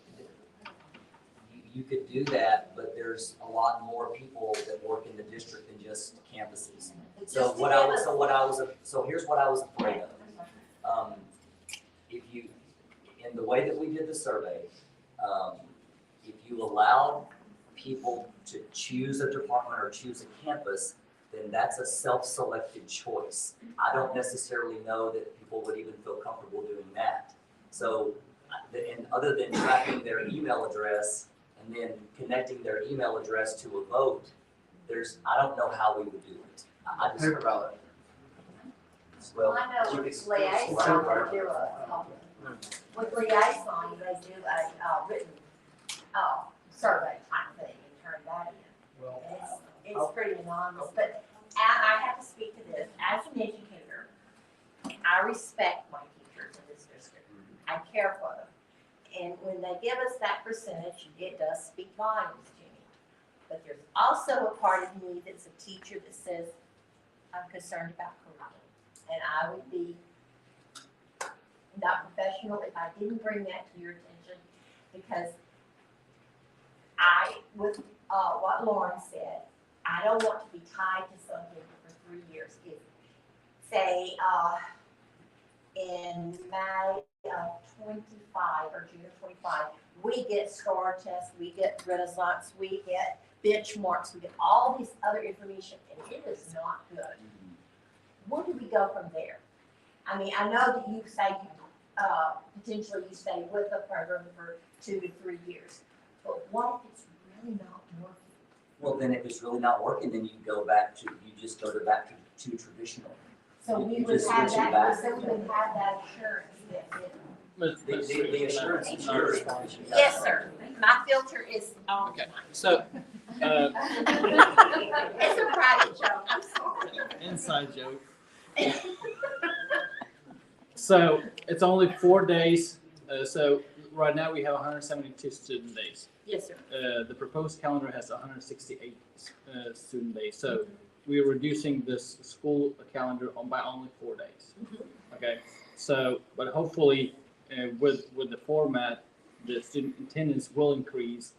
you could do that, but there's a lot more people that work in the district than just campuses. So here's what I was afraid of. If you, in the way that we did the survey, if you allowed people to choose a department or choose a campus, then that's a self-selected choice. I don't necessarily know that people would even feel comfortable doing that. So, and other than tracking their email address and then connecting their email address to a vote, I don't know how we would do it. I just, Paper ballot. well, I know you with could- liaison, they do with liaison, they do a written survey type thing and turn that in. Well, It's pretty anonymous, but I have to speak to this. As an educator, I respect my teachers in this district. I care for them. And when they give us that percentage, it does speak volumes to me. But there's also a part of me that's a teacher that says, I'm concerned about curriculum. And I would be not professional if I didn't bring that to your attention, because with what Lauren said, I don't want to be tied to something for 3 years. If, say, in May of 25 or June of 25, we get SCAR tests, we get Renaissance, we get benchmarks, we get all this other information, and it is not good. Where do we go from there? I mean, I know that you say potentially you stay with the program for 2 to 3 years, but what if it's really not working? well, then if it's really not working, then you just go back to traditional. So You we would just have switch it that, back. so we would have that assurance that it. The assurance is yours. Yes, sir. My filter is on. Okay, so, It's a private joke, I'm sorry. inside joke. So it's only 4 days. So right now we have 172 student days. Yes, sir. The proposed calendar has 168 student days. So we are reducing this school calendar by only 4 days. Okay. So, but hopefully, with the format, the student attendance will increase,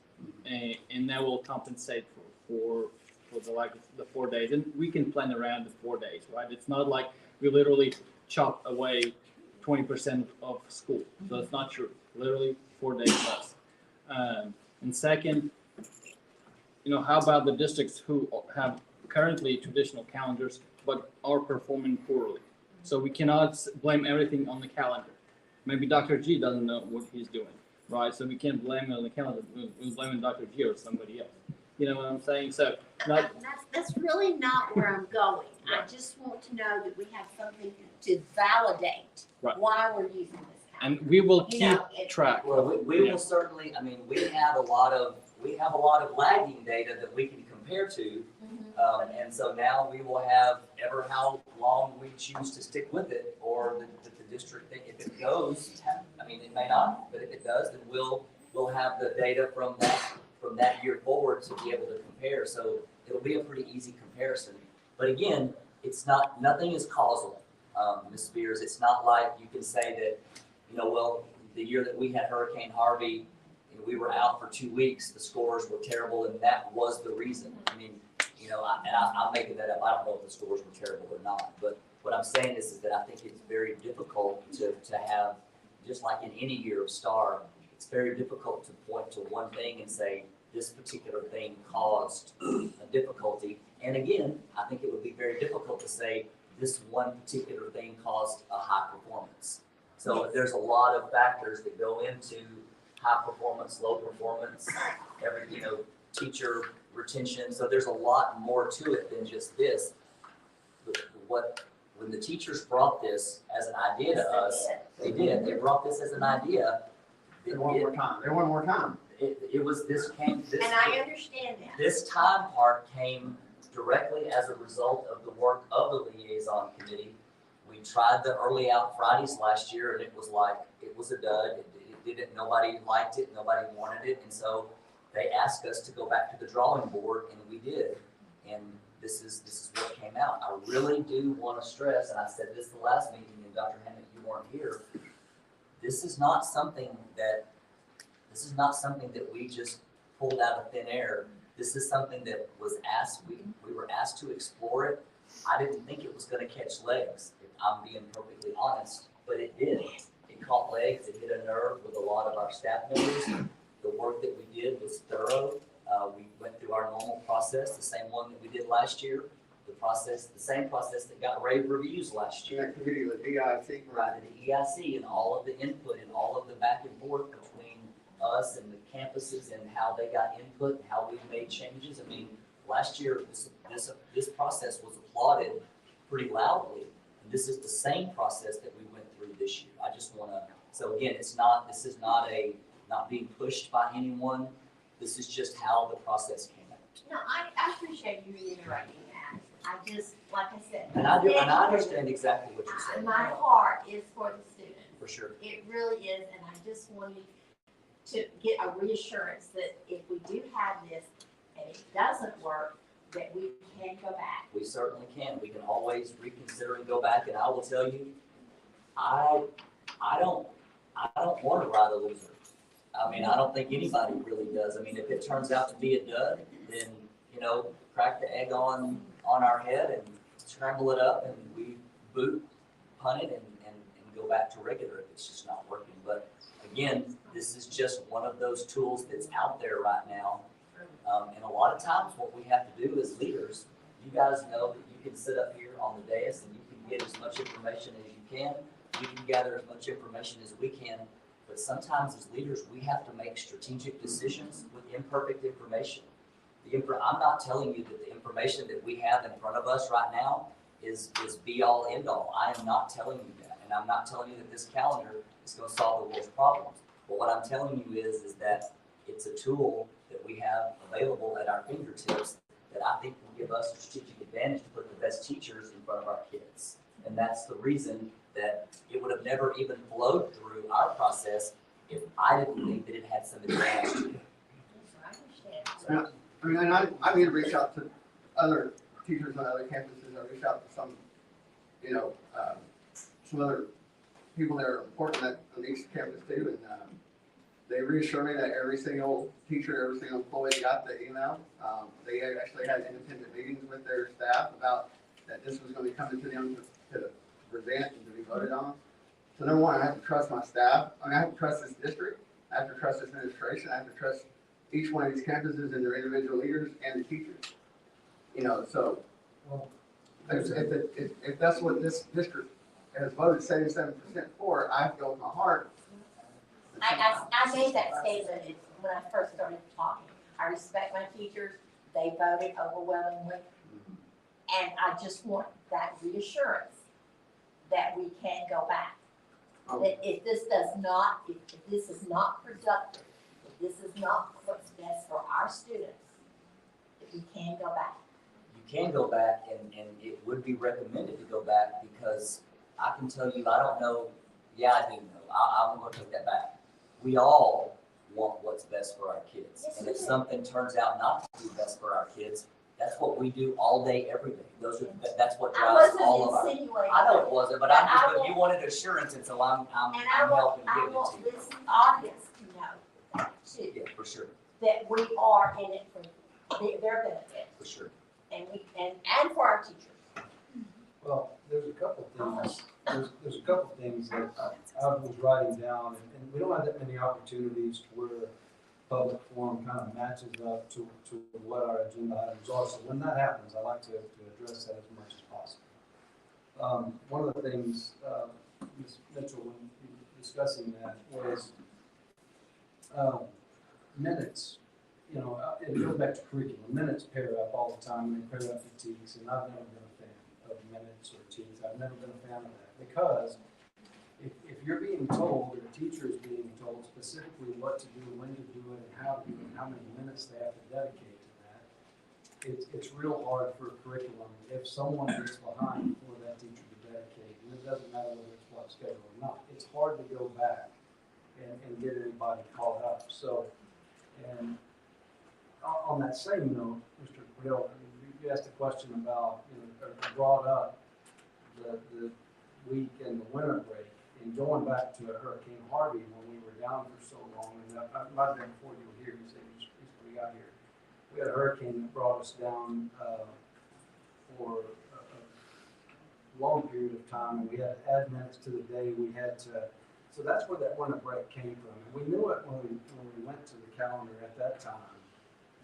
and that will compensate for the 4 days. And we can plan around the 4 days, right? It's not like we literally chop away 20% of school. So it's not true. Literally 4 days less. And second, how about the districts who have currently traditional calendars but are performing poorly? So we cannot blame everything on the calendar. Maybe Dr. G doesn't know what he's doing, right? So we can't blame it on the calendar. We're blaming Dr. G or somebody else. You know what I'm saying? So That's really not where I'm going. I just want to know that we have something to validate why we're using this. and we will keep track. Well, we will certainly, I mean, we have a lot of lagging data that we can compare to. And so now we will have ever how long we choose to stick with it, or the district thing, if it goes, I mean, it may not, but if it does, then we'll have the data from that year forward to be able to compare. So it'll be a pretty easy comparison. But again, nothing is causal, Ms. Spears. It's not like you can say that, well, the year that we had Hurricane Harvey, we were out for 2 weeks, the scores were terrible, and that was the reason. I mean, I'm making that up. I don't know if the scores were terrible or not, but what I'm saying is that I think it's very difficult to have, just like in any year of STAR, it's very difficult to point to one thing and say this particular thing caused a difficulty. And again, I think it would be very difficult to say this one particular thing caused a high performance. So there's a lot of factors that go into high performance, low performance, teacher retention. So there's a lot more to it than just this. When the teachers brought this as an idea to us, they brought this as an idea. They want more time. They want more time. And I understand that. This time part came directly as a result of the work of the liaison committee. We tried the early out Fridays last year, and it was a dud. Nobody liked it, nobody wanted it, and so they asked us to go back to the drawing board, and we did. And this is what came out. I really do want to stress, and I said this the last meeting, and Dr. Hammond, you weren't here. This is not something that we just pulled out of thin air. This is something that was asked. We were asked to explore it. I didn't think it was going to catch legs, if I'm being perfectly honest, but it did. It caught legs. It hit a nerve with a lot of our staff members. The work that we did was thorough. We went through our normal process, the same one that we did last year. The same process that got rave reviews last year. Activity with EIC. Right, and the EIC and all of the input and all of the back and forth between us and the campuses and how they got input and how we made changes. I mean, last year this process was applauded pretty loudly, and this is the same process that we went through this year. I just want to. So again, this is not being pushed by anyone. This is just how the process came out. No, I appreciate you reiterating that. I just, like I said. And I understand exactly what you're saying. My heart is for the students. For sure. It really is, and I just wanted to get a reassurance that if we do have this and it doesn't work, that we can go back. We certainly can. We can always reconsider and go back. And I will tell you, I don't want to ride a loser. I mean, I don't think anybody really does. I mean, if it turns out to be a dud, then, crack the egg on our head and scramble it up and we punt it and go back to regular if it's just not working. But again, this is just one of those tools that's out there right now. And a lot of times what we have to do as leaders, you guys know that you can sit up here on the dais and you can get as much information as you can. We can gather as much information as we can. But sometimes as leaders, we have to make strategic decisions with imperfect information. I'm not telling you that the information that we have in front of us right now is be all end all. I am not telling you that. And I'm not telling you that this calendar is going to solve the world's problems. But what I'm telling you is that it's a tool that we have available at our fingertips that I think will give us a strategic advantage to put the best teachers in front of our kids. And that's the reason that it would have never even flowed through our process if I didn't think that it had some advantage to it. Yeah. I mean, and I need to reach out to other teachers on other campuses. I reach out to some, some other people that are important on each campus too. And they reassure me that every single teacher, every single employee got the email. They actually had independent meetings with their staff about that this was going to be coming to them to present and to be voted on. So number one, I have to trust my staff. I have to trust this district. I have to trust this administration. I have to trust each one of these campuses and their individual leaders and the teachers. So if that's what this district has voted 77% for, I feel in my heart. I made that statement when I first started talking. I respect my teachers. They voted overwhelmingly. And I just want that reassurance that we can go back. That if this is not productive, if this is not what's best for our students, that we can go back. You can go back and it would be recommended to go back because I can tell you, I don't know, yeah, I do know, I'm going to take that back. We all want what's best for our kids. Yes, and if something turns out not to be best for our kids, that's what we do all day, every day. That's what drives all of our. I know it wasn't, but you wanted assurance, and so I'm helping give it to you. I want this audience to know that too. Yeah, for sure. That we are in it for their benefit. For sure. And for our teachers. Well, there's a couple things. There's a couple things that I was writing down, and we don't have that many opportunities where public forum kind of matches up to what our agenda items are. So when that happens, I like to address that as much as possible. One of the things, Ms. Mitchell, when you were discussing that was minutes. You know, it goes back to curriculum. Minutes pair up all the time, and they pair up with tees, and I've never been a fan of minutes or tees. I've never been a fan of that because if you're being told, or the teacher is being told specifically what to do, when to do it, and how to do it, and how many minutes they have to dedicate to that, it's real hard for a curriculum if someone gets behind for that teacher to dedicate, and it doesn't matter whether it's what schedule or not. It's hard to go back and get anybody caught up. So, and on that same note, Mr. Quill, you asked a question about, you know, or brought up the week and the winter break. And going back to Hurricane Harvey, when we were down for so long, and that might have been before you were here, you said you just got here. We had a hurricane that brought us down for a long period of time, and we had to add minutes to the day. We had to, so that's where that winter break came from. And we knew it when we went to the calendar at that time,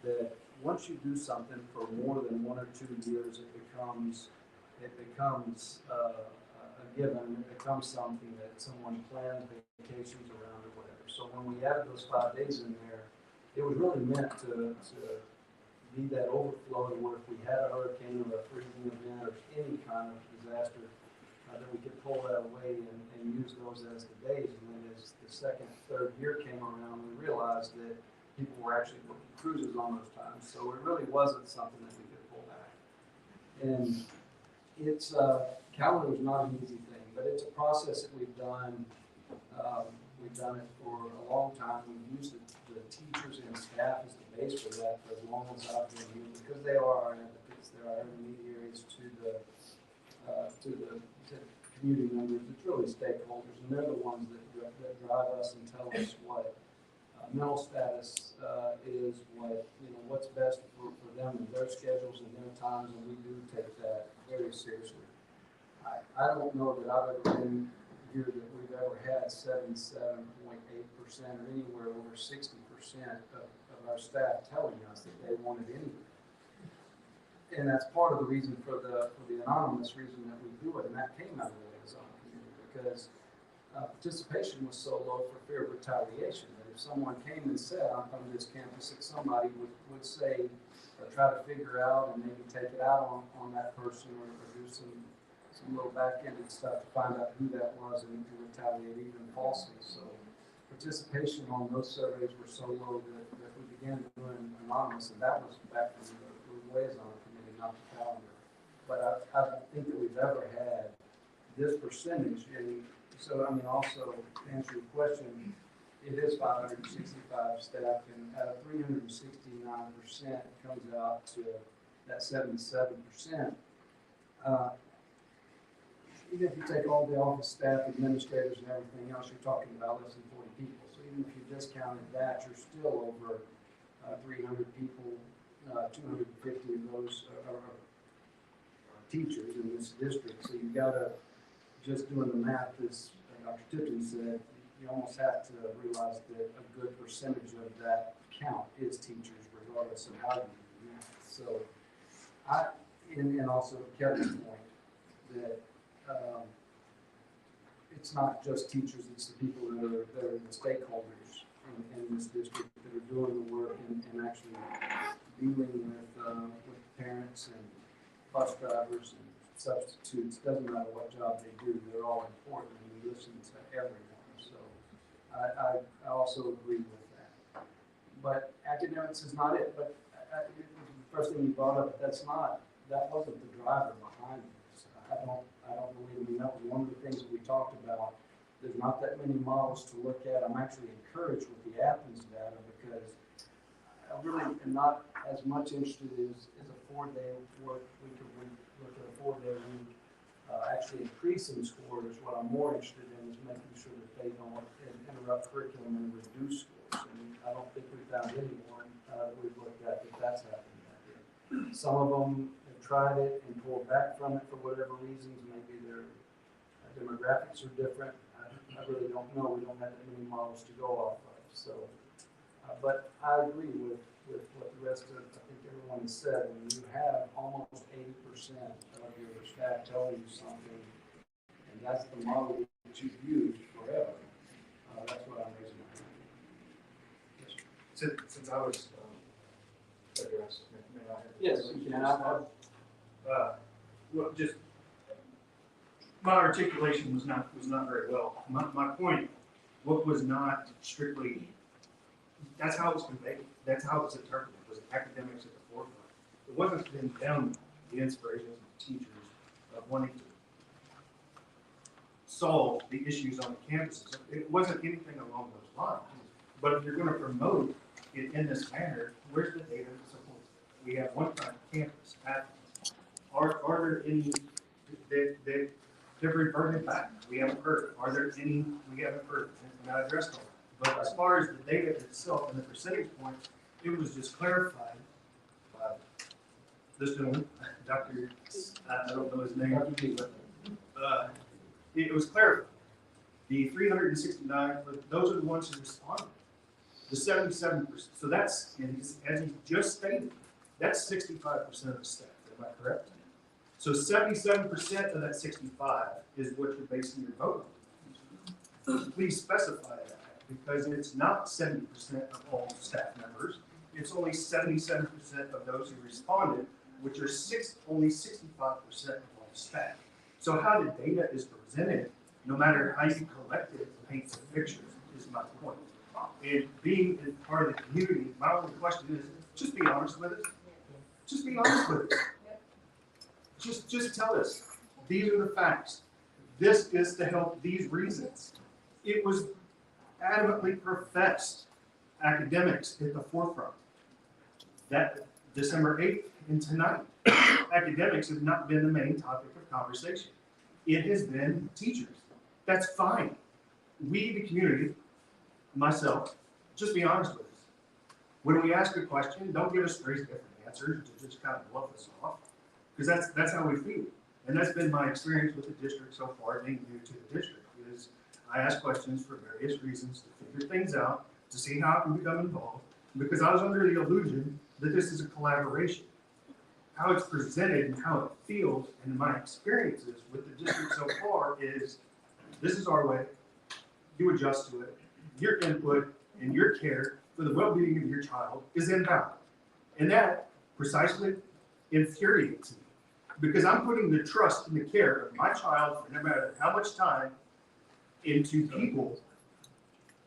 that once you do something for more than 1 or 2 years, it becomes a given. It becomes something that someone plans vacations around or whatever. So when we added those 5 days in there, it was really meant to be that overflow to where if we had a hurricane or a freezing event or any kind of disaster, that we could pull that away and use those as the days. And then as the second, third year came around, we realized that people were actually booking cruises on those times. So it really wasn't something that we could pull back. And it's calendar is not an easy thing, but it's a process that we've done. We've done it for a long time. We've used the teachers and staff as the base for that for as long as I've been here, because they are our advocates. They're our intermediaries to the community members. It's really stakeholders, and they're the ones that drive us and tell us what mental status is, what's best for them and their schedules and their times, and we do take that very seriously. I don't know that I've ever been here that we've ever had 77.8% or anywhere over 60% of our staff telling us that they wanted anything. And that's part of the reason for the anonymous reason that we do it, and that came out of the liaison community, because participation was so low for fear of retaliation that if someone came and said, I'm from this campus, that somebody would say, or try to figure out and maybe take it out on that person, or do some little back-ended stuff to find out who that was and retaliate even falsely. So participation on those surveys were so low that we began doing anonymous, and that was back from the liaison committee, not the calendar. But I don't think that we've ever had this percentage. And so, I mean, also to answer your question, it is 565 staff, and out of 369%, it comes out to that 77%. Even if you take all the office staff, administrators, and everything else, you're talking about less than 40 people. So even if you discounted that, you're still over 300 people. 250 of those are teachers in this district. So you've got to, just doing the math, as Dr. Tipton said, you almost have to realize that a good percentage of that count is teachers, regardless of how you do math. So and also Kevin's point that it's not just teachers, it's the people that are the stakeholders in this district that are doing the work and actually dealing with parents and bus drivers and substitutes. Doesn't matter what job they do, they're all important, and we listen to everyone. So I also agree with that. But academics is not it. But the first thing you brought up, that wasn't the driver behind this. I don't believe. I mean, that was one of the things that we talked about. There's not that many models to look at. I'm actually encouraged with the Athens data, because I really am not as much interested as a 4-day work week. Look at a 4-day week, actually increasing scores. What I'm more interested in is making sure that they don't interrupt curriculum and reduce scores. And I don't think we've found anyone that we've looked at that's happened that year. Some of them have tried it and pulled back from it for whatever reasons. Maybe their demographics are different. I really don't know. We don't have that many models to go off of. So, But I agree with what the rest of, I think everyone has said, when you have almost 80% of your staff telling you something, and that's the model that you've used forever, that's what I'm raising my hand. Since I was addressed, may I have? Yes, you can. Well, just, my articulation was not very well. My point, what was not strictly, that's how it was conveyed, that's how it was interpreted, was academics at the forefront. It wasn't then down the inspirations of the teachers of wanting to solve the issues on the campuses. It wasn't anything along those lines. But if you're going to promote it in this manner, where's the data that supports it? We have one kind of campus. Are there any that they've reverted back? We haven't heard. Are there any we haven't heard? And I addressed all that. But as far as the data itself and the percentage point, it was just clarified by this gentleman, Dr. I don't know his name, but it was clarified. The 369, those are the ones who responded. The 77%. So that's, and as he just stated, that's 65% of the staff. Am I correct? So 77% of that 65 is what you're basing your vote on. Please specify that, because it's not 70% of all staff members. It's only 77% of those who responded, which are only 65% of all staff. So how the data is presented, no matter how you collect it, paints a picture, is my point. And being a part of the community, my only question is, just be honest with us. Just be honest with us. Just tell us, these are the facts. This is to help these reasons. It was adamantly professed, academics at the forefront. That December 8th and tonight, academics have not been the main topic of conversation. It has been teachers. That's fine. We, the community, myself, just be honest with us. When we ask a question, don't give us 3 different answers to just kind of bluff us off, because that's how we feel. And that's been my experience with the district so far, being new to the district, is I ask questions for various reasons to figure things out, to see how I can become involved, because I was under the illusion that this is a collaboration. How it's presented and how it feels, and my experiences with the district so far is, this is our way, you adjust to it, your input and your care for the well-being of your child is inbound. And that precisely infuriates me, because I'm putting the trust and the care of my child, for no matter how much time, into people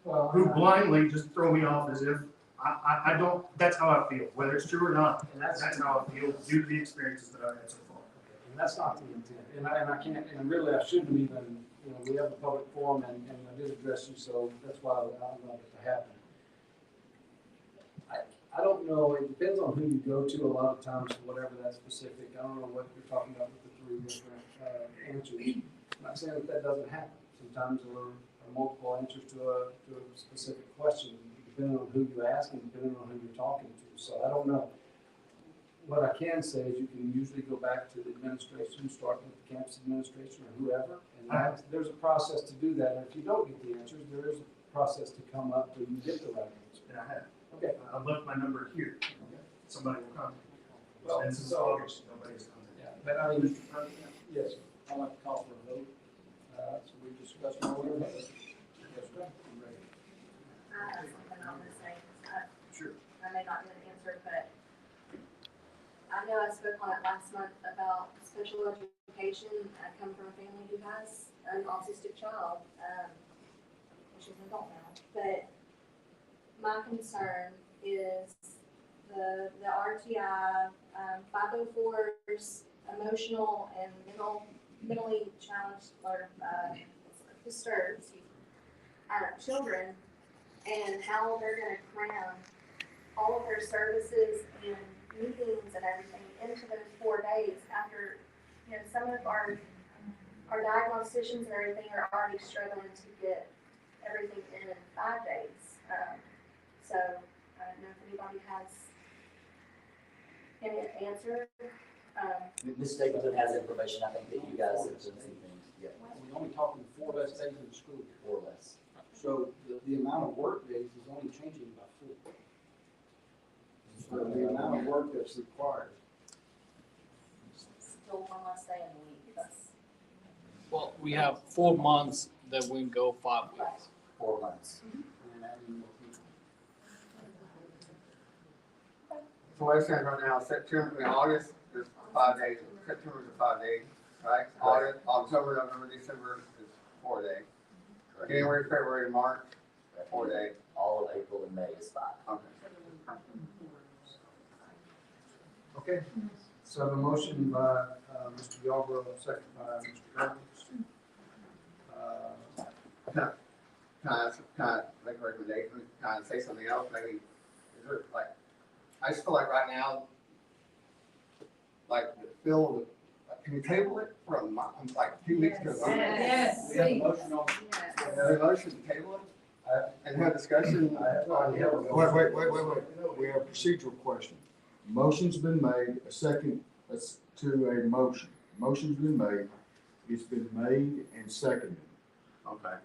who blindly just throw me off as if I don't, that's how I feel, whether it's true or not. And that's how I feel due to the experiences that I've had so far. And that's not the intent. And I can't, and really I shouldn't even, we have a public forum and I did address you, so that's why I don't want it to happen. I don't know, it depends on who you go to a lot of times, whatever that specific. I don't know what you're talking about with the 3 different answers. I'm not saying that doesn't happen. Sometimes there are multiple answers to a specific question, depending on who you ask and depending on who you're talking to. So I don't know. What I can say is you can usually go back to the administration, start with the campus administration or whoever, and there's a process to do that. And if you don't get the answers, there is a process to come up till you get the right answer. And I have. Okay. I've left my number here. Somebody will contact me. Well, and since August, nobody's contacted. Yeah, but I mean, yes, sir. I'd like to call for a vote. So we discussed more. Yes, sir. I'm ready. I have something I want to say. Sure. I may not get an answer, but I know I spoke on it last month about special education. I come from a family who has an autistic child, which is an adult now. But my concern is the RTI 504's emotional and mentally challenged or disturbed children, and how they're going to cram all of their services and meetings and everything into those 4 days after, some of our diagnosticians and everything are already struggling to get everything in 5 days. So I don't know if anybody has any answer. Ms. Stapleton has information, I think, that you guys have done some things. Yeah. We're only talking 4 less days in the school year. 4 less. So the amount of work days is only changing by 4. the amount of work that's required. Still one less day in the week, that's. Well, we have 4 months that we can go 5 weeks. 4 months. So what it says right now, September and August, there's 5 days, September's a 5 day, right? August, October, November, December is 4 days. January, February, March, 4 days. All of April and May is 5. Okay, so I have a motion by Mr. Yarborough, second by Mr. Evans. Can I make a recommendation, kind of say something else, maybe, is there, like, I just feel like right now, like, the field, can we table it for a month, like 2 weeks to a month? Yes. We have a motion on. We have a motion to table it, and have discussion. Wait. We have a procedural question. Motion's been made, a second, to a motion. Motion's been made, it's been made and seconded. Okay.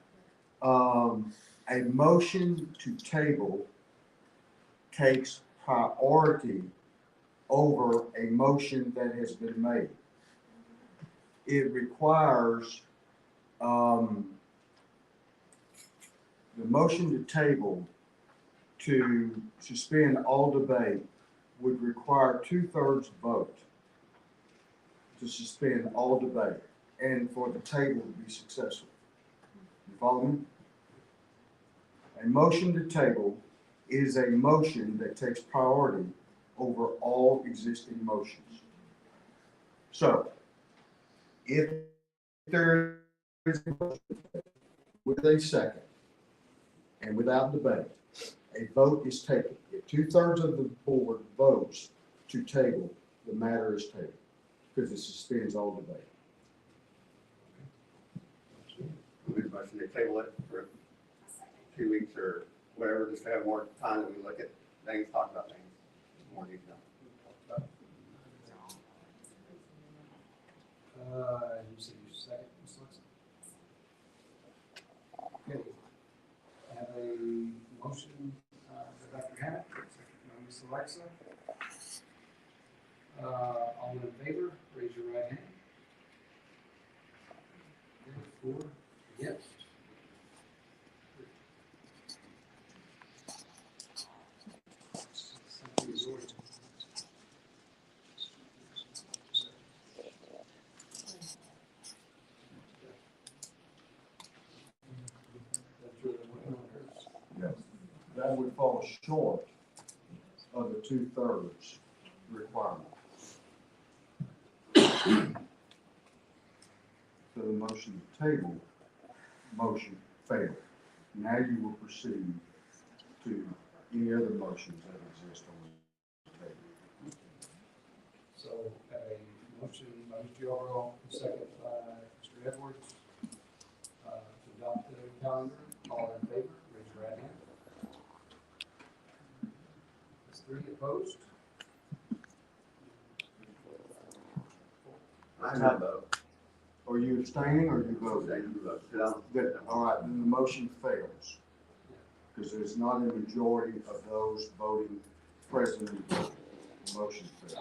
A motion to table takes priority over a motion that has been made. It requires, the motion to table to suspend all debate would require 2/3 vote to suspend all debate and for the table to be successful. You follow me? A motion to table is a motion that takes priority over all existing motions. So, if there is a motion with a second and without debate, a vote is taken. If 2/3 of the board votes to table, the matter is tabled because it suspends all debate. Make a motion to table it for 2 weeks or whatever, just to have more time that we look at things, talk about things in more detail. You said you second, Ms. Alexa? Okay. I have a motion by Dr. Hammett, second by Ms. Alexa. All in favor, raise your right hand. Okay, 4, yes. Something is ordered. Yes. That would fall short of the 2/3 requirement. So the motion to table, motion failed. Now you will proceed to any other motions that exist on the table. So a motion by Mr. Yarborough, second by Mr. Edwards, to adopt the calendar. All in favor, raise your right hand. That's 3 opposed. I not vote. Are you abstaining or you voting? Good. All right, then the motion fails. Because there's not a majority of those voting present and voting. The motion fails.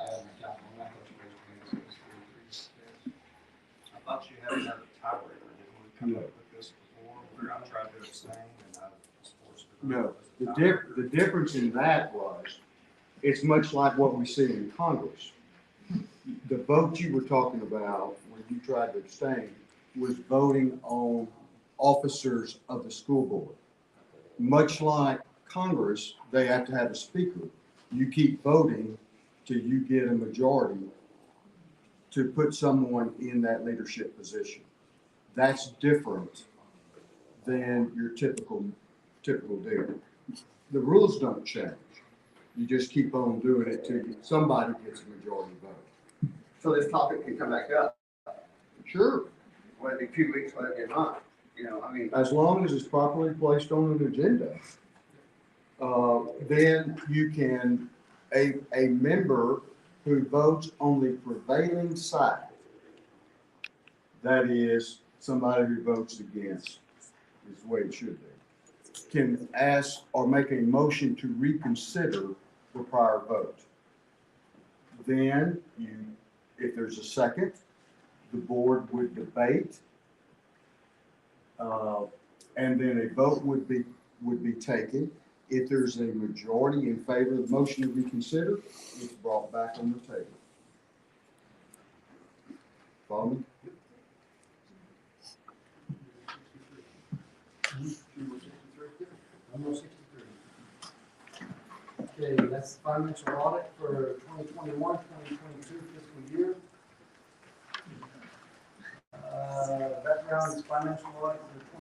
I thought you had another tiebreaker, didn't we come up with this before, where I tried to abstain and I was forced to. No, the difference in that was, it's much like what we see in Congress. The vote you were talking about when you tried to abstain was voting on officers of the school board. Much like Congress, they have to have a speaker. You keep voting till you get a majority to put someone in that leadership position. That's different than your typical deal. The rules don't change. You just keep on doing it till somebody gets a majority vote. So this topic can come back up. Sure. Whether it be 2 weeks, whether it be a month, you know, I mean. As long as it's properly placed on an agenda, then you can, a member who votes on the prevailing side, that is, somebody who votes against, is the way it should be, can ask or make a motion to reconsider the prior vote. Then if there's a second, the board would debate. And then a vote would be taken. If there's a majority in favor of the motion to reconsider, it's brought back on the table. Follow me? Number 63. Okay, that's the financial audit for 2021, 2022 fiscal year. Background is financial audit for